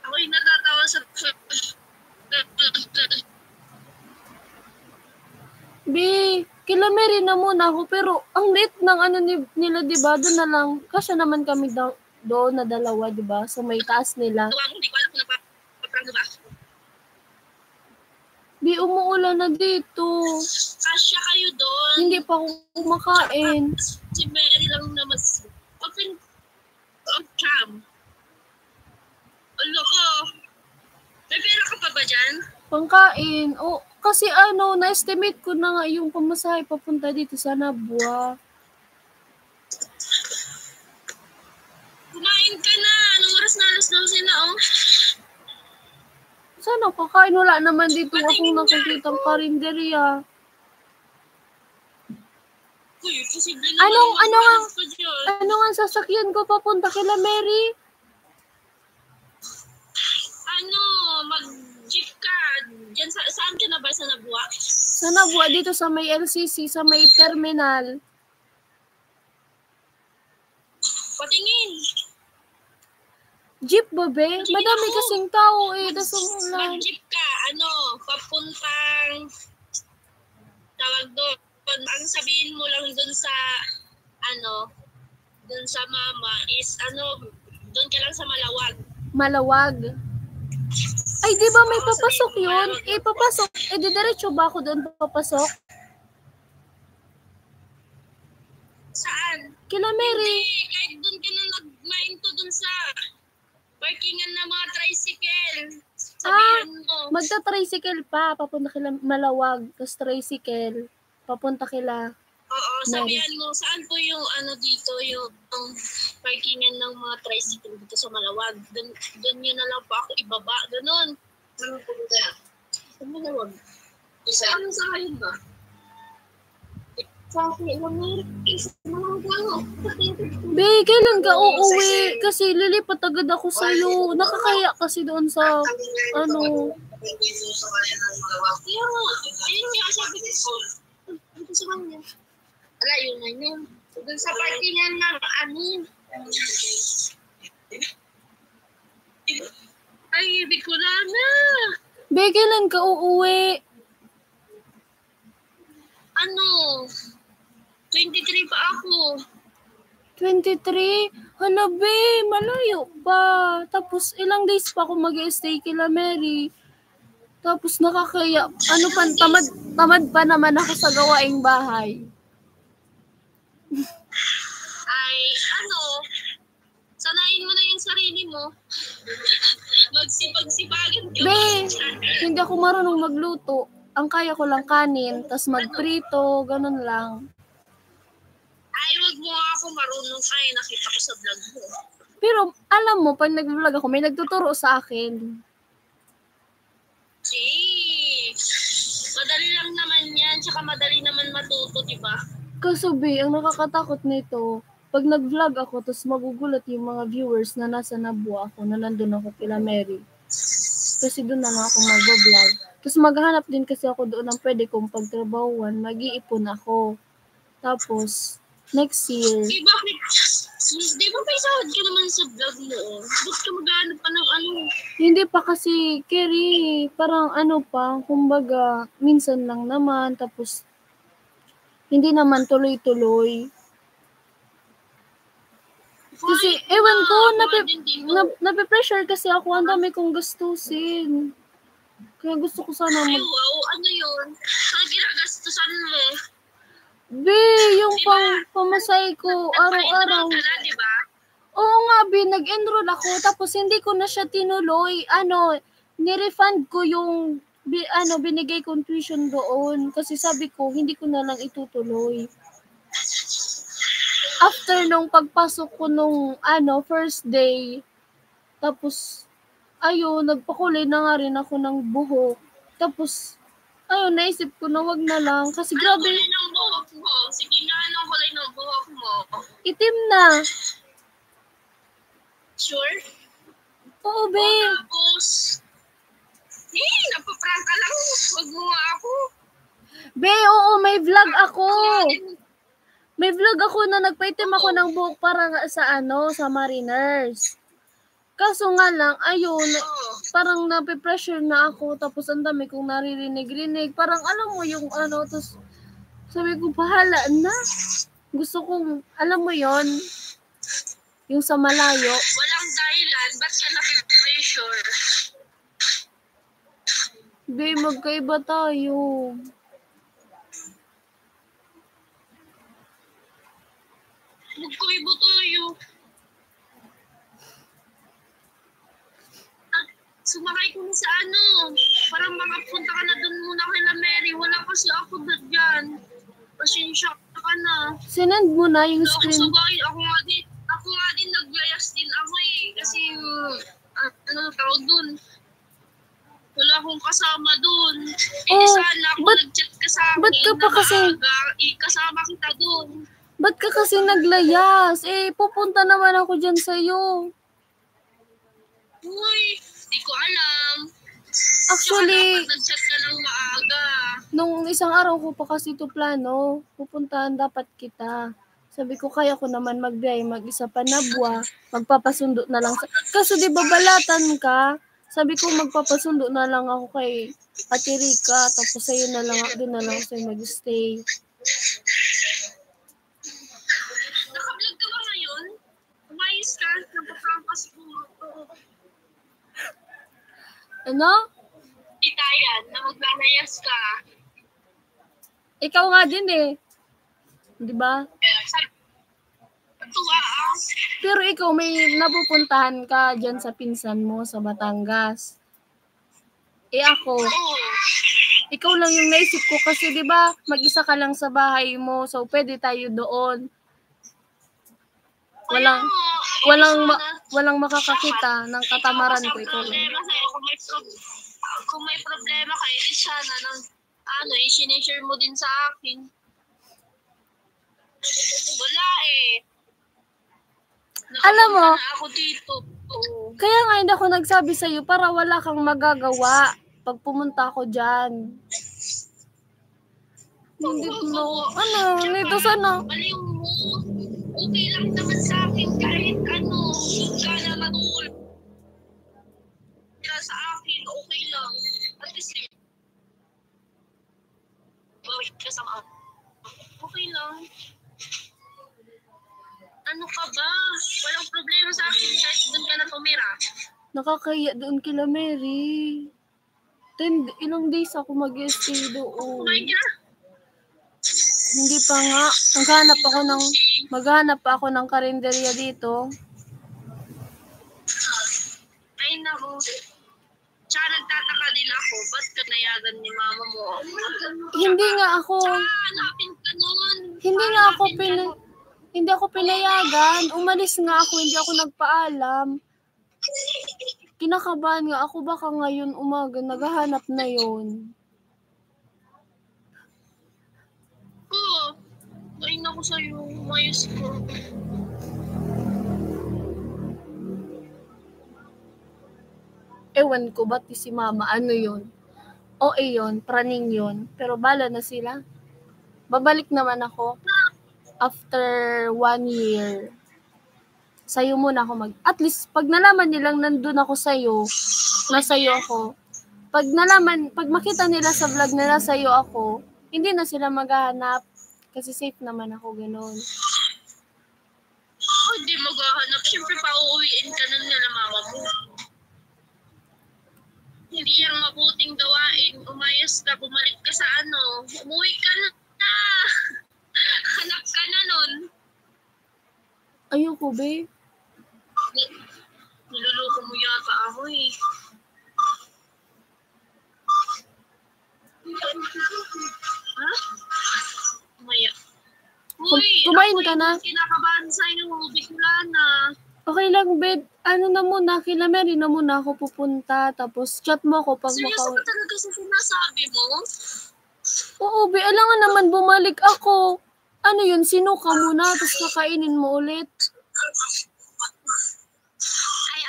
B: Ako'y natatawa sa...
A: Be, kila Mary na muna ako, pero ang late ng nila, diba? Doon na lang, kasya naman kami doon na dalawa, diba? So may taas nila.
B: Hindi ko alam kung napaprano ba.
A: Be, umuulan na dito.
B: Kasya kayo doon.
A: Hindi pa ako kumakain.
B: Si Mary lang naman. Open cam. Ano ko? May pera ka pa ba dyan?
A: Pangkain. O, kasi na-estimate ko na nga yung pamasahe papunta dito sa Nabua.
B: Kumain ka na. Anong oras na alas 12 na, oh?
A: Sana kakain? Wala naman dito akong nakikitang karinderya.
B: Uy, kasi
A: ano nga sasakyan ko papunta kila Mary?
B: Mag-jeep ka. Diyan, saan ka na ba? Sa Nabua?
A: Sa Nabua, dito sa may LCC, sa may terminal.
B: Patingin.
A: Jeep ba, be? Madami kasing tao eh.
B: Mag-jeep ka. Papuntang tawag doon. Ang sabihin mo lang doon sa doon sa mama is doon ka lang sa Malawag.
A: Malawag. Ay, di ba may papasok yun? Papasok. Diretso ba ako doon papasok?
B: Saan?
A: Kila Mary.
B: Hindi, kahit doon ka na nagmainto doon sa parkingan ng mga tricycle. Sabihan mo.
A: Magta-tricycle pa. Papunta kila Malawag. Tapos tricycle. Papunta kila.
B: Oo, sabihan mo. Saan po yung dito, yung parkingan ng mga tricycle dito sa Malawag. Doon yun na lang po ako ibaba. Ganon. Ano po dito? Sa Malawag. Ano sa kayo ba? Sa akin,
A: Be, kailan ka uuwi? Kasi lilipat agad ako sa'yo. Nakakaya kasi doon sa
B: Ayun nga, sabi ko. Ano sa kanya? Wala, yun na yun. Doon sa parkingan ng Ay, ibig ko na.
A: Be, kailan ka uuwi?
B: 23 pa ako.
A: 23? Hala, be, malayo pa. Tapos, ilang days pa ako mag-stay kila Mary. Tapos, nakakaya. Ano pa, tamad pa naman ako sa gawaing bahay.
B: Ay, sanayin mo na yung sarili mo. Magsipag-sipagan ka.
A: Be, hindi ako marunong magluto. Ang kaya ko lang kanin, tas magprito, ganun lang.
B: Ay, wag mo ako marunong kaya nakita ko sa vlog mo.
A: Pero, alam mo, pag nag-vlog ako, may nagtuturo sa akin.
B: Madali lang naman yan, tsaka madali naman matuto, di ba?
A: Kaso, be, ang nakakatakot nito, pag nag-vlog ako, tapos magugulat yung mga viewers na nasa Nabua ako, na nandun ako kila Mary. Kasi doon na lang ako mag-vlog. Tapos maghanap din kasi ako doon ng pwede kong pagtrabahuan, mag-iipon ako. Tapos, next year.
B: Di ba may sahod ka naman sa vlog mo? Ba't ka maghanap pa ng ano?
A: Hindi pa kasi, Kerry, parang ano pa, kumbaga, minsan lang naman, tapos, hindi naman tuloy-tuloy. Kasi, ewan ko, nape-pressure kasi ako, ang dami kong gastusin. Kaya gusto ko sana
B: Ay, wow, ano yun? Saan ginagastusan mo?
A: Be, yung pamasay ko, araw-araw.
B: Nag-enroll ka na, di ba?
A: Oo nga, Be, nag-enroll ako, tapos hindi ko na siya tinuloy. Nirefund ko yung, binigay kong tuition doon. Kasi sabi ko, hindi ko na lang itutuloy. After nung pagpasok ko nung first day, tapos nagpakulay na nga rin ako ng buhok. Tapos naisip ko na wag na lang kasi grabe.
B: Anong kulay ng buhok mo? Sige nga, anong kulay ng buhok mo?
A: Itim na.
B: Sure?
A: Oo, be.
B: Tapos, napaprank ka lang. Wag mo nga ako.
A: Be, oo, may vlog ako. May vlog ako na nagpaitim ako ng buhok para sa sa Mariners. Kaso nga lang, parang nape-pressure na ako, tapos ang dami kong naririnig-rinig. Parang alam mo yung tapos sabi ko, bahala na. Gusto kong, alam mo yon yung sa malayo.
B: Walang dahilan, ba't ka nape-pressure?
A: Be, magkaiba tayo.
B: Magkaiba tayo. Sumakay ko na sa parang makapunta ka na dun muna kay Mary. Wala kasi ako dyan. Pasensya ka na.
A: Sinend mo na yung screen.
B: Ako nga din naglayas din ako eh. Kasi tawag dun. Wala akong kasama dun. Sana ako nag-chat ka sa akin.
A: Ba't ka pa kasi?
B: Kasama kita dun.
A: Ba't ka kasi naglayas? Pupunta naman ako dyan sa'yo.
B: Uy, di ko alam.
A: Actually,
B: nag-chat ka ng maaga.
A: Nung isang araw ko pa kasi ito plano, pupuntahan dapat kita. Sabi ko, kaya ko naman magbiyay, mag-isa pa Nabua, magpapasundo na lang. Kaso di ba balatan ka? Sabi ko, magpapasundo na lang ako kay Ate Rica, tapos sa'yo na lang, doon na lang sa'yo mag-stay.
B: Naka-vlog ka ba ngayon? Umayos ka, nagpa-prank ka siguro.
A: Ano?
B: Itayan, na maglalayas ka.
A: Ikaw nga din eh. Di ba?
B: Tuwa ah.
A: Pero ikaw may napupuntahan ka dyan sa pinsan mo sa Batangas. Ako, ikaw lang yung naisip ko kasi di ba mag-isa ka lang sa bahay mo, so pwede tayo doon. Walang makakakita ng katamaran ko, ikaw lang.
B: Kung may problema kayo, di sana i-share mo din sa akin. Wala eh.
A: Alam mo,
B: ako dito.
A: Kaya nga hindi ako nagsabi sa'yo para wala kang magagawa pag pumunta ako dyan. Hindi mo, nito sana.
B: Baliw mo. Okay lang naman sa akin kahit sana matulog. Sa akin, okay lang. At least, kasama. Okay lang. Ano ka ba? Walang problema sa akin kahit doon ka na tumira.
A: Nakakaya doon kila Mary. Ilang days ako mag-stay doon.
B: Kumain ka?
A: Hindi pa nga. Maghanap pa ako ng karinderya dito.
B: Ay, naku. Tsaka nagtataka din ako, ba't kanayagan ni mama mo?
A: Hindi nga ako.
B: Hanapin ka nun.
A: Hindi ako pinayagan. Umalis nga ako, hindi ako nagpaalam. Kinakabahan nga ako, baka ngayon umaga naghahanap na yon.
B: Oo. Ay, naku sa'yo. Mayos ko.
A: Ewan ko, ba't si mama, ano yun? OA yun, praning yun. Pero bala na sila. Babalik naman ako after 1 year. Sa'yo muna ako at least, pag nalaman nilang nandun ako sa'yo, nasa'yo ako, pag makita nila sa vlog na nasa'yo ako, hindi na sila maghahanap. Kasi safe naman ako, gano'n.
B: Hindi maghahanap. Siyempre, pauuwiin ka na nila mama mo. Hindi yung mabuting gawain. Umayos ka, bumalik ka sa ano. Umuwi ka na. Hanap ka na nun.
A: Ayoko, be.
B: Niluloko mo yata ako eh. Ha? Maya. Uy,
A: kumain ka na?
B: Kinakabahan sa'yo. Bigla na.
A: Okay lang, babe. Ano na muna, kila Mary na muna ako pupunta. Tapos chat mo ako pag
B: seryoso ka talaga sa sinasabi mo?
A: Oo, be. Alangan naman bumalik ako. Ano yun, sinuka muna, tapos kakainin mo ulit.
B: Ay,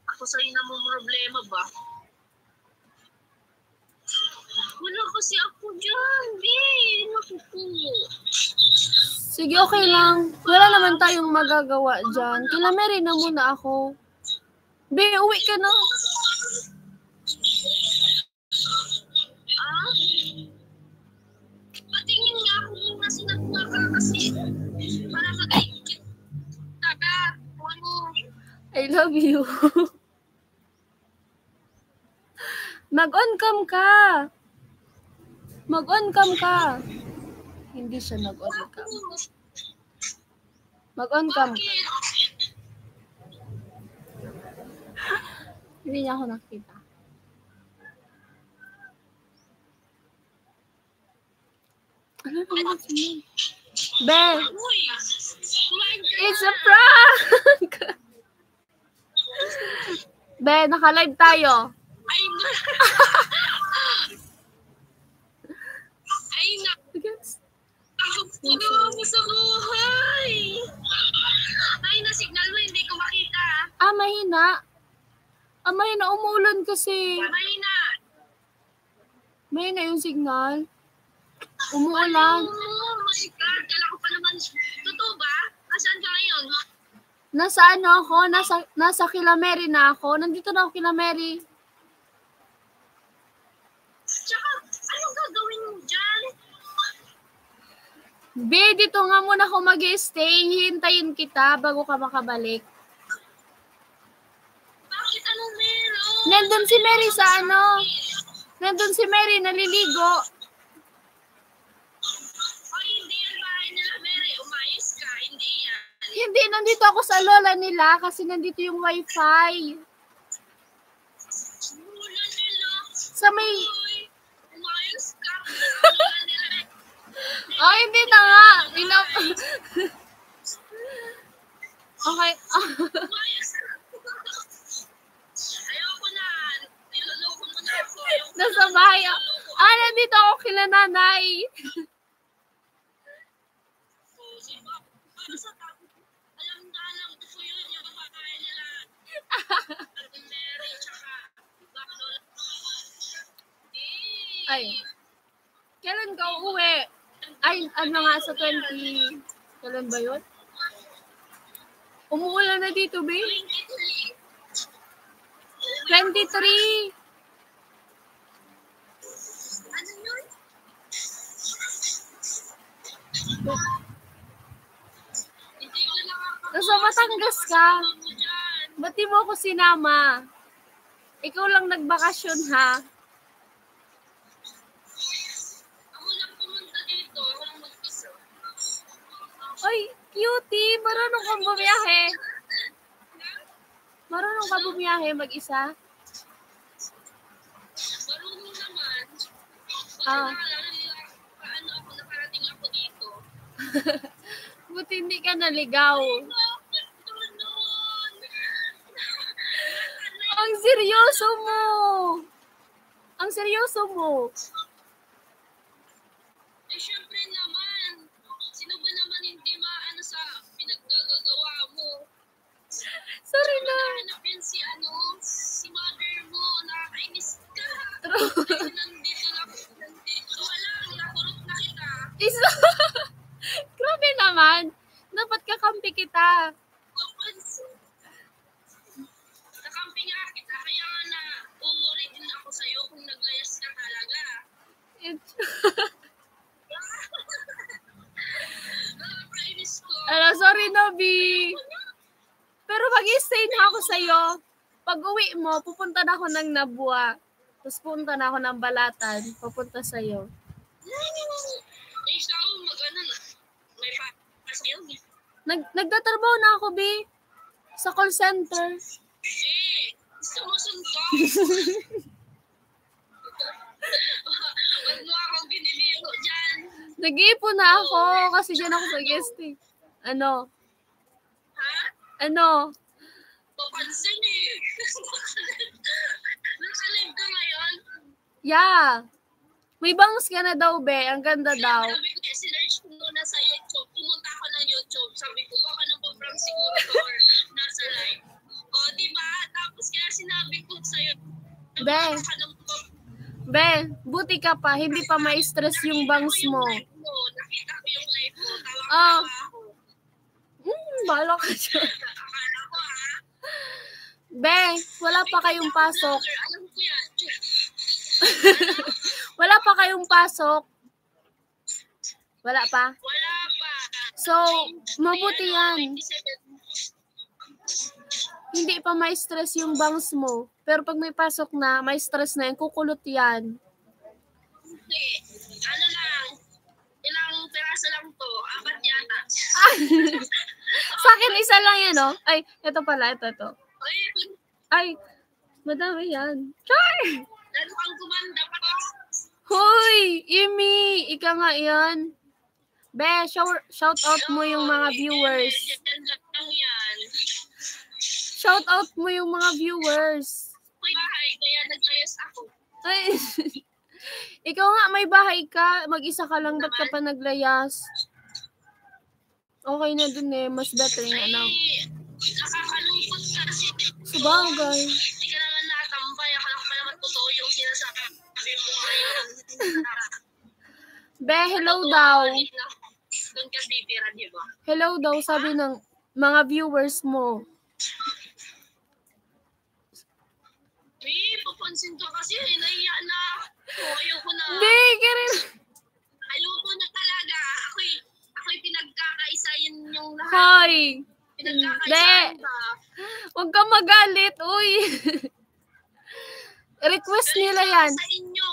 B: ako sa'yo na mo problema ba? Wala kasi ako dyan, be. Naku po.
A: Sige, okay lang. Wala naman tayong magagawa dyan. Kila Mary na muna ako. Be, uwi ka na.
B: Ah? Patingin nga ako muna sinagwa ka kasi para mag-aikit ka. Ano?
A: I love you. Mag-on cam ka. Mag-on cam ka. Hindi siya nag-on cam. Mag-on cam ka. Hindi niya ako nakita. Ano naman siya? Be! It's a prank! Be, naka-live tayo.
B: Ay na! Takot mo sa buhay! Ay na, signal mo, hindi ko makita.
A: Mahina. Mahina, umuulan kasi.
B: Mahina!
A: Mahina yung signal. Umuulan.
B: Oh my God, kala ko pa naman. Totoo ba? Asan ka ngayon?
A: Nasa ano ako? Nasa kila Mary na ako. Nandito na ako kila Mary.
B: Tsaka, anong gagawin mo dyan?
A: Be, dito nga muna ako mag-stay. Hintayin kita bago ka makabalik.
B: Bakit anong meron?
A: Nandun si Mary sa ano? Nandun si Mary, naliligo.
B: Ay, hindi yan bahay nila, Mary. Umayos ka, hindi yan.
A: Hindi, nandito ako sa lola nila kasi nandito yung wifi.
B: Mula nila.
A: Sa may...
B: Uy, umayos ka. Mula nila.
A: Oh, hindi na nga. Okay.
B: Umayos ka. Ayoko na. Niloloko mo na ako.
A: Nasa bahay ako. Nandito ako kila nanay.
B: Alam ko yun yung bahay nila. Mary, tsaka Baklola.
A: Ay. Kailan ka uuwi? Ay, ano nga sa 20... Kailan ba yun? Umuulan na dito, be. 23.
B: Ano yun? Hindi ko nakaka
A: Batangas ka. Ba't di mo ako sinama? Ikaw lang nagbakasyon, ha?
B: Ako lang pumunta dito. Ako lang mag-isa.
A: Oy, cutie, marunong kang bumiyahe. Marunong ka bumiyahe mag-isa?
B: Marunong naman.
A: Ah.
B: Paano ako nakarating ako dito?
A: Buti hindi ka naligaw. Ang seryoso mo! Ang seryoso mo!
B: Eh, syempre naman. Sino ba naman hindi maano sa pinaggagawa mo?
A: Sorry na.
B: Naghahanap yun si mother mo. Nakakainis ka. Nandito lang. Nandito wala. Nakurot na kita.
A: Grabe naman. Dapat kakampi kita.
B: Nakampi nga kita. Kaya nga na uulit din ako sa'yo kung naglayas ka talaga. Nakakainis ko.
A: Sorry, Nobi. Pero mag-i-stay na ako sa'yo. Pag uwi mo, pupunta na ako ng Nabua. Tapos pupunta na ako ng Balatan. Pupunta sa'yo.
B: Ikaw, mag-ano na. May pa-sa'yo.
A: Nagtatrabaho na ako, Bi. Sa call center.
B: Gusto mo sunto? Huwag mo akong binibiro dyan.
A: Nag-iipon na ako kasi dyan ako sa guesting. Ano?
B: Ha?
A: Ano?
B: Papansin eh. Nakalive ka ngayon?
A: Yeah. May bangus ka na daw, Be. Ang ganda daw.
B: Sabi ko, sinerch ko muna sa YouTube. Pumunta ako ng YouTube. Sabi ko, baka nang pang siguro to or nasa live. O, diba? Tapos kaya sinabi ko sa'yo.
A: Be, buti ka pa. Hindi pa ma-stress yung bangus mo.
B: Nakita ko yung live mo. Tawag ako.
A: Bala ka dyan.
B: Akala ko
A: Be, wala pa kayong pasok.
B: Alam ko yan.
A: Wala pa kayong pasok. Wala pa?
B: Wala pa.
A: So, mabuti yan. Hindi pa ma-stress yung bangs mo. Pero pag may pasok na, may stress na yan, kukulot yan.
B: Hindi. Ano lang, ilang peraso lang to. 4 yata.
A: Sa akin, isa lang yan, no? Ay, ito pala, ito. Ay, madami yan. Char!
B: Lalo kang kumanda pa to.
A: Hoy, Imi, ika nga yan. Be, shout out mo yung mga viewers.
B: Yan.
A: Shout out mo yung mga viewers.
B: May bahay, kaya naglayas ako.
A: Ay, ikaw nga, may bahay ka. Mag-isa ka lang, ba't ka pa naglayas? Okay na dun eh. Mas better nga na.
B: Nakakalungkot kasi.
A: Sabagay.
B: Hindi ka naman natambay. Akala ko pa naman totoo yung sinasabi mo ngayon.
A: Be, hello daw.
B: Doon ka titira, di ba?
A: Hello daw, sabi ng mga viewers mo.
B: Papansin ka kasi, nahiya na. Ayoko na.
A: Hindi, Karen.
B: Ayoko na talaga. Ako'y pinagkakaisa yun yung lahat.
A: Hoy.
B: Pinagkakaisa ka.
A: Huwag ka magalit, uy. Request nila yan.
B: Sa inyo,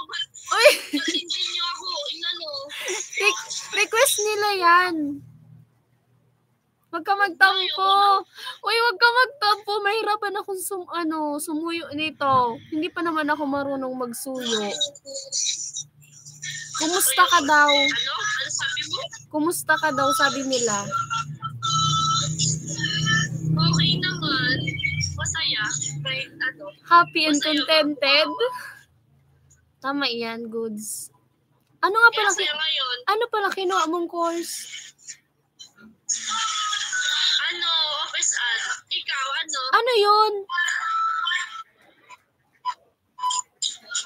A: Uy.
B: hindi nyo ako, inano.
A: Request nila yan. Huwag ka magtampo. Uy, huwag ka magtampo. Mahirapan akong sumuyo nito. Hindi pa naman ako marunong magsuyo. Kumusta ka daw?
B: Ano? Ano sabi mo?
A: Kumusta ka daw, sabi nila.
B: Okay naman. Masaya. Kahit ano.
A: Happy and contented. Tama yan, goods. Ano nga pala?
B: Masaya ngayon.
A: Ano pala kinuha mong course?
B: Ano? Office ad. Ikaw, ano?
A: Ano yun?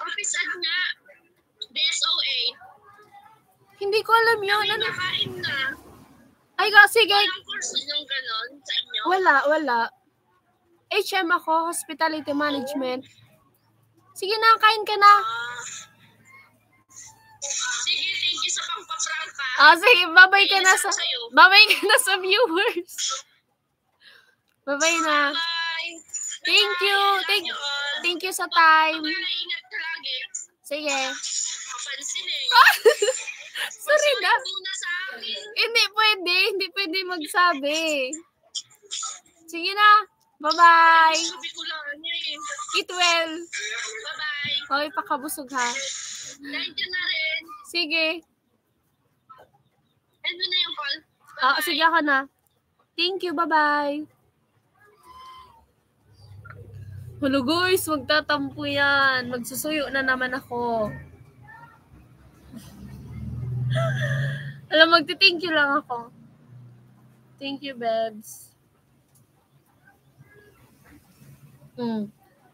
B: Office ad nga. BSOA.
A: Hindi ko alam yun. Ano?
B: Nakain na.
A: Ay, sige.
B: Walang course yung ganon sa inyo?
A: Wala. HM ako, Hospitality Management. Sige na, kain ka na.
B: Sige, thank you sa pangpaprangka.
A: Sige, babay ka na sa viewers. Bye-bye na.
B: Bye!
A: Thank you. Thank you sa time.
B: Ingat ka lagi.
A: Sige.
B: Kapansin eh.
A: Sorry na.
B: Muna sa akin.
A: Hindi pwede magsabi. Sige na. Bye-bye.
B: Sabi ko lang niya eh.
A: Eat well.
B: Bye-bye.
A: Okay, pakabusog ha.
B: Thank you na rin.
A: Sige.
B: Ano na yung call?
A: Sige ako na. Thank you. Bye-bye. Hello guys, magtatampo yan. Magsusuyo na naman ako. Alam, magti-thank you lang ako. Thank you, babes.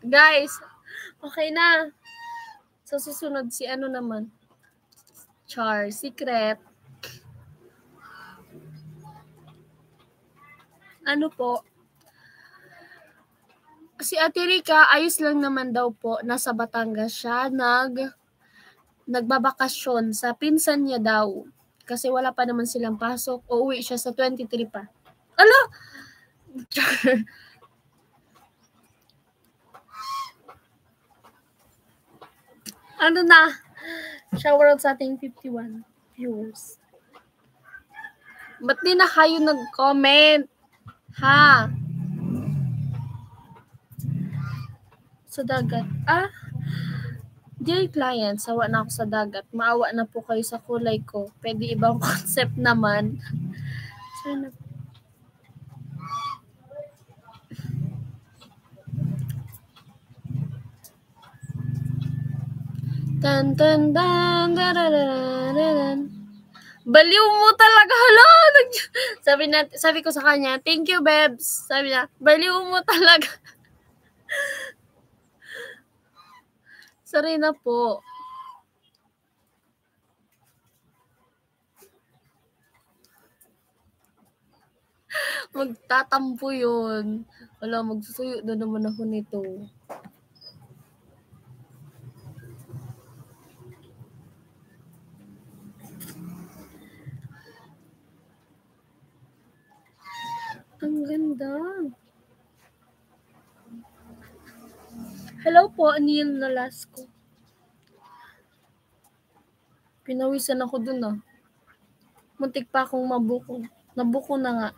A: Guys, okay na. So, susunod si ano naman? Char, secret. Ano po? Si Ate Rica, ayos lang naman daw po. Nasa Batangas siya. Nagbabakasyon sa pinsan niya daw. Kasi wala pa naman silang pasok. Uuwi siya sa 23 pa. Ala! Ano na? Shower out sa ating 51 viewers. Ba't di na kayo nag-comment? Ha? Sa dagat. Dear client, sawa na ako sa dagat. Maawa na po kayo sa kulay ko. Pwede ibang concept naman. Sana. Tan tan tan tan. Baliw mo talaga. Hala. Sabi ko sa kanya, thank you, babes. Sabi niya, baliw mo talaga. Sorry na po. Magtatampo yun. Wala, magsusuyo na naman ako nito. Ang ganda. Hello po, Neil Nolasco. Pinawisan ako dun Muntik pa akong mabuko. Nabuko na nga.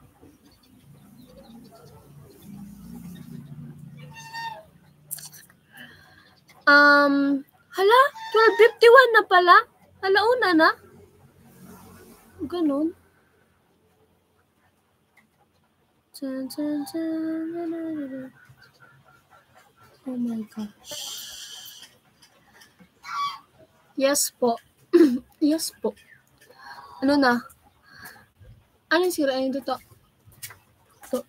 A: Hala, 12:51 na pala. Alauna na. Ganun. Oh my gosh. Yes po. Yes po. Ano na? Anong sirain dito? Ito.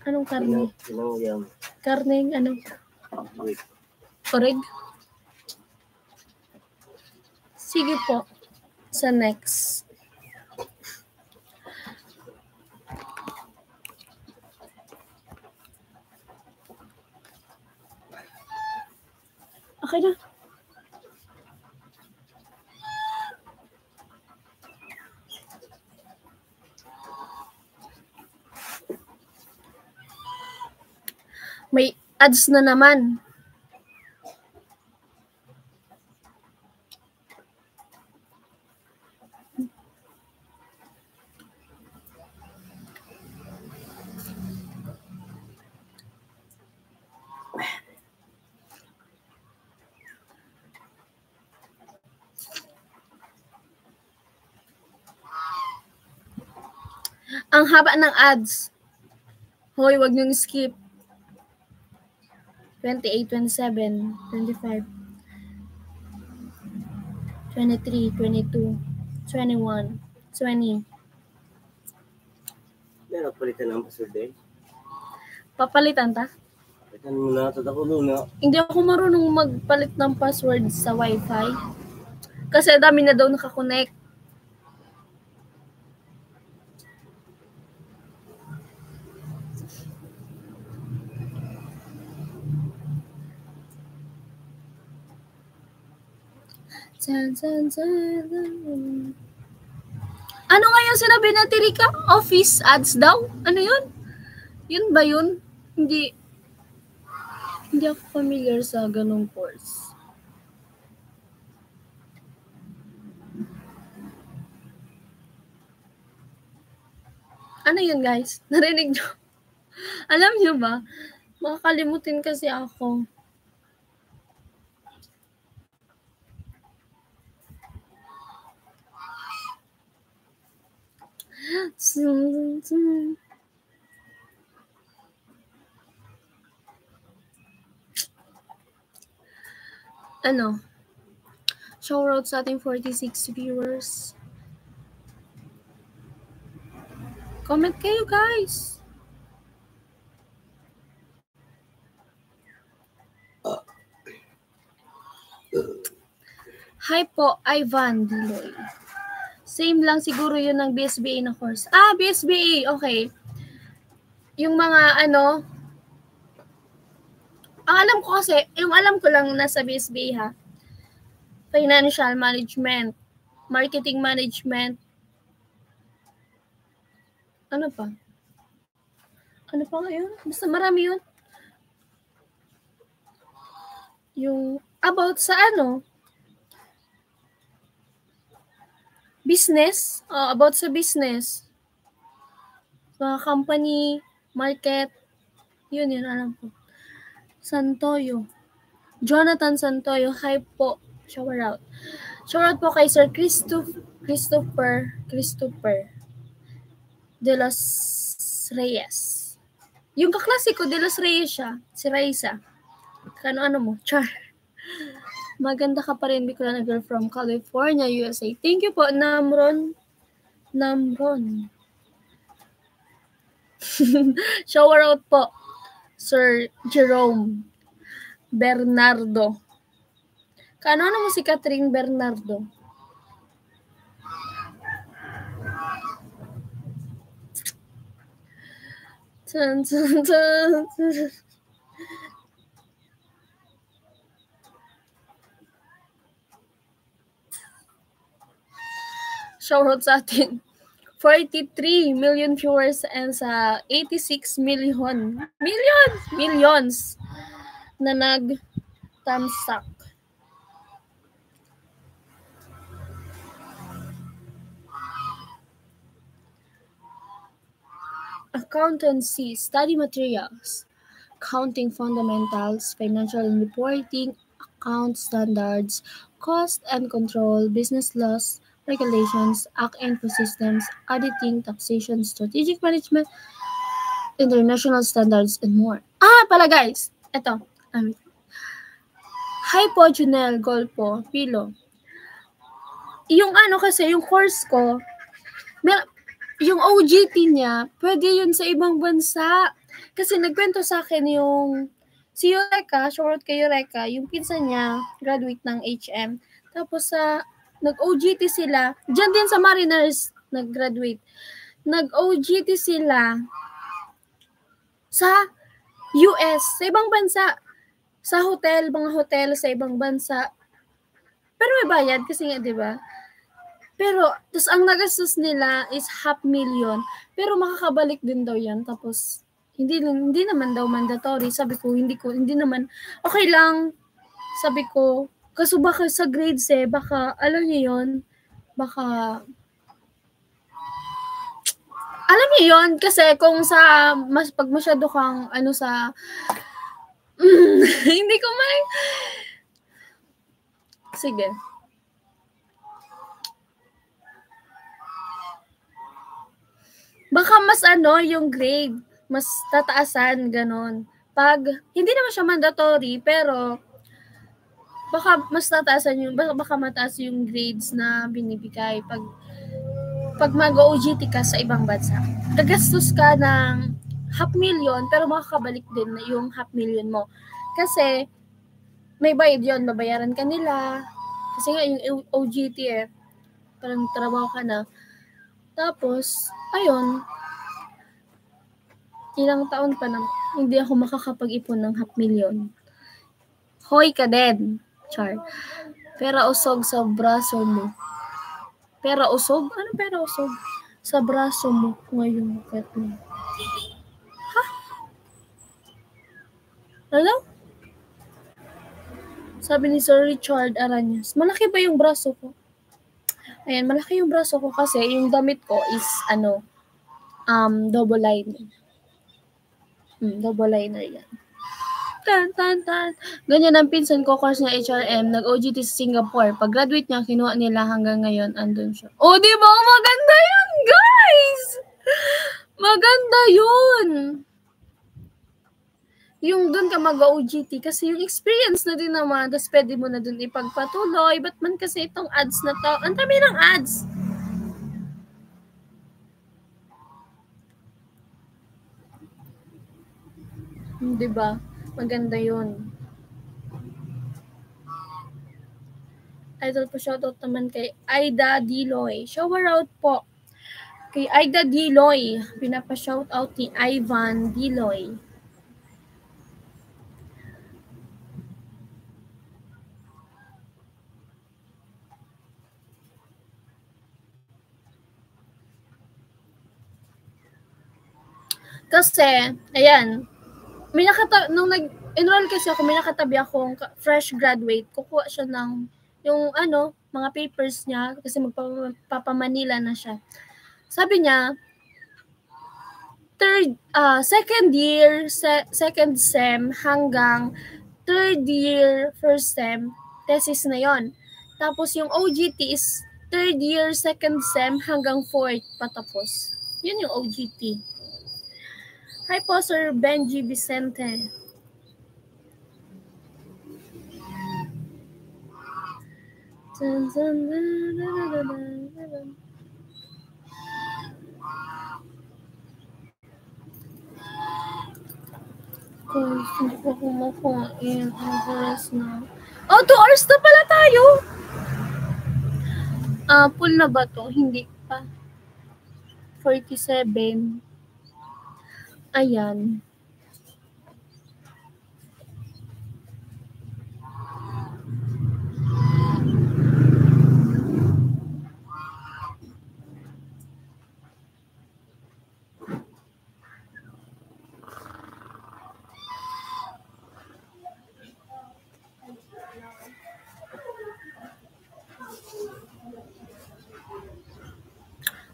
A: Anong karne? Karneng ano? Oreg? Sige po. Sa next. Okay na. May ads na naman. Ang haba ng ads. Hoy, wag niyong skip. 28, 27, 25, 23, 22, 21, 20.
C: Meron palitan ang password eh.
A: Papalitan ta?
C: Palitan mo na, ako luna.
A: Hindi ako marunong magpalit ng password sa Wi-Fi. Kasi dami na daw nakakonect. Ano nga yung sinabi na Tirika? Office ads daw? Ano yun? Yun ba yun? Hindi ako familiar sa ganung course. Ano yun, guys? Narinig nyo? Alam nyo ba? Makakalimutin kasi ako. Ano? Shoutout sa ating 46 viewers. Comment kayo, guys. Hi po, Ivan Diloy. Same lang siguro yun ng BSBA na course. BSBA, okay. Yung mga ano, ang alam ko kasi, yung alam ko lang nasa BSBA ha, financial management, marketing management, ano pa? Ano pa nga yun? Basta marami yun. Yung about sa ano? Business. About sa business. Mga company, market. Yun alam ko. Santoyo. Jonathan Santoyo. Hi po. Shower out. Shower out po kay Sir Christopher de los Reyes. Yung kaklase ko, de los Reyes siya. Si Raisa. Ano mo? Char. Maganda ka pa rin, Bicolana girl from California, USA. Thank you po, Namron. Shower out po, Sir Jerome Bernardo. Ano mo si Catherine Bernardo? Shoutout sa atin. 43 million viewers and sa 86 millions na nag-thumbsuck. Accountancy, study materials, accounting fundamentals, financial and reporting, account standards, cost and control, business laws, regulations, info systems, auditing, taxation, strategic management, international standards, and more. Pala guys, eto. Hi po, Junel, Golpo, Pilo. Yung kasi, yung course ko, yung OJT niya, pwede yun sa ibang bansa. Kasi nagkwento sa akin yung si Eureka, shoutout kay Eureka, yung pinsan niya, graduate ng HM. Tapos nag-OJT sila, dyan din sa Mariners, nag-graduate. Nag-OJT sila sa US, sa ibang bansa. Sa hotel, mga hotel sa ibang bansa. Pero may bayad kasi nga, di ba? Pero, tapos ang nagastos nila is 500,000. Pero makakabalik din daw yan. Tapos, hindi naman daw mandatory. Sabi ko, hindi naman. Okay lang. Sabi ko, kaso baka sa grades baka, alam niyo yun, baka, alam niyo yun, kasi kung pag masyado kang, hindi ko sige. Baka mas yung grade, mas tataasan, ganon. Pag, hindi naman siya mandatory, pero, baka mas tataasan baka mataas yung grades na binibigay pag mag-OJT ka sa ibang bansa. Gagastos ka ng 500,000, pero makakabalik din na yung 500,000 mo. Kasi, may bayad yun, babayaran ka nila. Kasi nga, yung OJT parang trabaho ka na. Tapos, ayun, ilang taon pa na, hindi ako makakapag-ipon ng 500,000. Hoy ka din, Char. Pero usog sa braso mo. Pera usog? Ano pera usog? Sa braso mo ngayon. Ha? Ano? Sabi ni Sir Richard Aranyas, malaki ba yung braso ko? Ayan, malaki yung braso ko kasi yung damit ko is, double liner. Double liner yan. Tan. Ganyan ang pinsan ko, course na HRM, nag-OJT sa Singapore. Pag-graduate niya, kinuha nila hanggang ngayon, andun siya. Oh, di ba? Maganda yan, guys! Maganda yun! Yung dun ka mag-OJT, kasi yung experience na din naman, tapos pwede mo na dun ipagpatuloy. Ba't man kasi itong ads na to? Ang dami ng ads! Di ba? Maganda yun. Idol po, shoutout naman kay Aida Diloy. Shower out po. Kay Aida Diloy. Pinapa-shoutout ni Ivan Diloy. Kasi, ayan, nung nag-enroll kasi ako, may nakatabi akong fresh graduate. Kukuha siya ng yung mga papers niya kasi magpapa-Manila na siya. Sabi niya, second year, second sem hanggang third year, first sem, thesis na yon. Tapos yung OJT is third year, second sem hanggang fourth patapos. Yun yung OJT. Hi po, Sir Benji Vicente. Hindi ko kumakain. Ang oras na. Oh, 2 hours na pala tayo! Full na ba to? Hindi pa. 47. Ayan.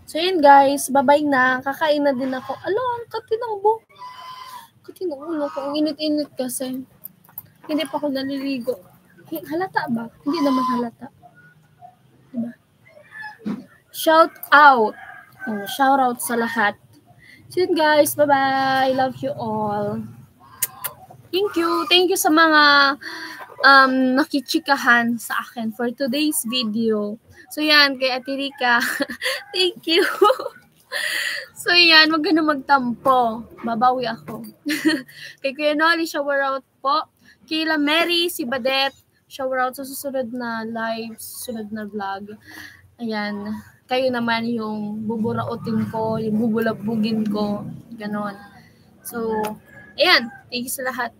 A: So yun guys, bye-bye na. Kakain na din ako. Ang katinabo. Katinabo ko. Ang init-init kasi. Hindi pa ako naliligo. Halata ba? Hindi naman halata. Diba? Shout out sa lahat. So yun guys, bye-bye. Love you all. Thank you sa mga nakichikahan sa akin for today's video. So yan, kay Ate Rika, thank you. So yan, wag ka na magtampo. Babawi ako. Kay Kuya Nolly, shower out po. Kila Mary, si Badet, shower out sa susunod na live, susunod na vlog. Ayan, kayo naman yung buburautin ko, yung bubulabugin ko, ganon. So, ayan, thank you sa lahat.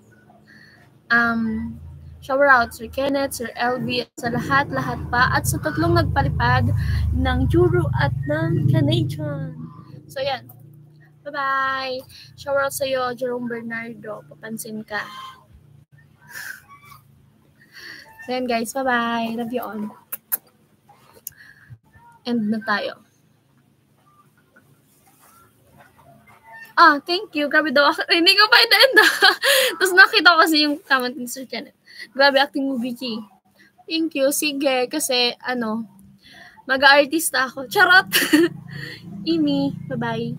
A: Shower out Sir Kenneth, Sir LV, sa lahat pa, at sa tatlong nagpalipad ng Euro at ng Canadian. So, yan. Bye-bye. Shower out sa'yo, Jerome Bernardo. Papansin ka. So, yan guys. Bye-bye. Love you all. End na tayo. Thank you. Grabe daw. Hindi ko pa ina-end. Tapos nakita ko kasi yung comment ni Sir Kenneth. Grabe acting movie, G. Thank you. Sige, kasi, mag-artista ako. Charot! Imi, bye-bye.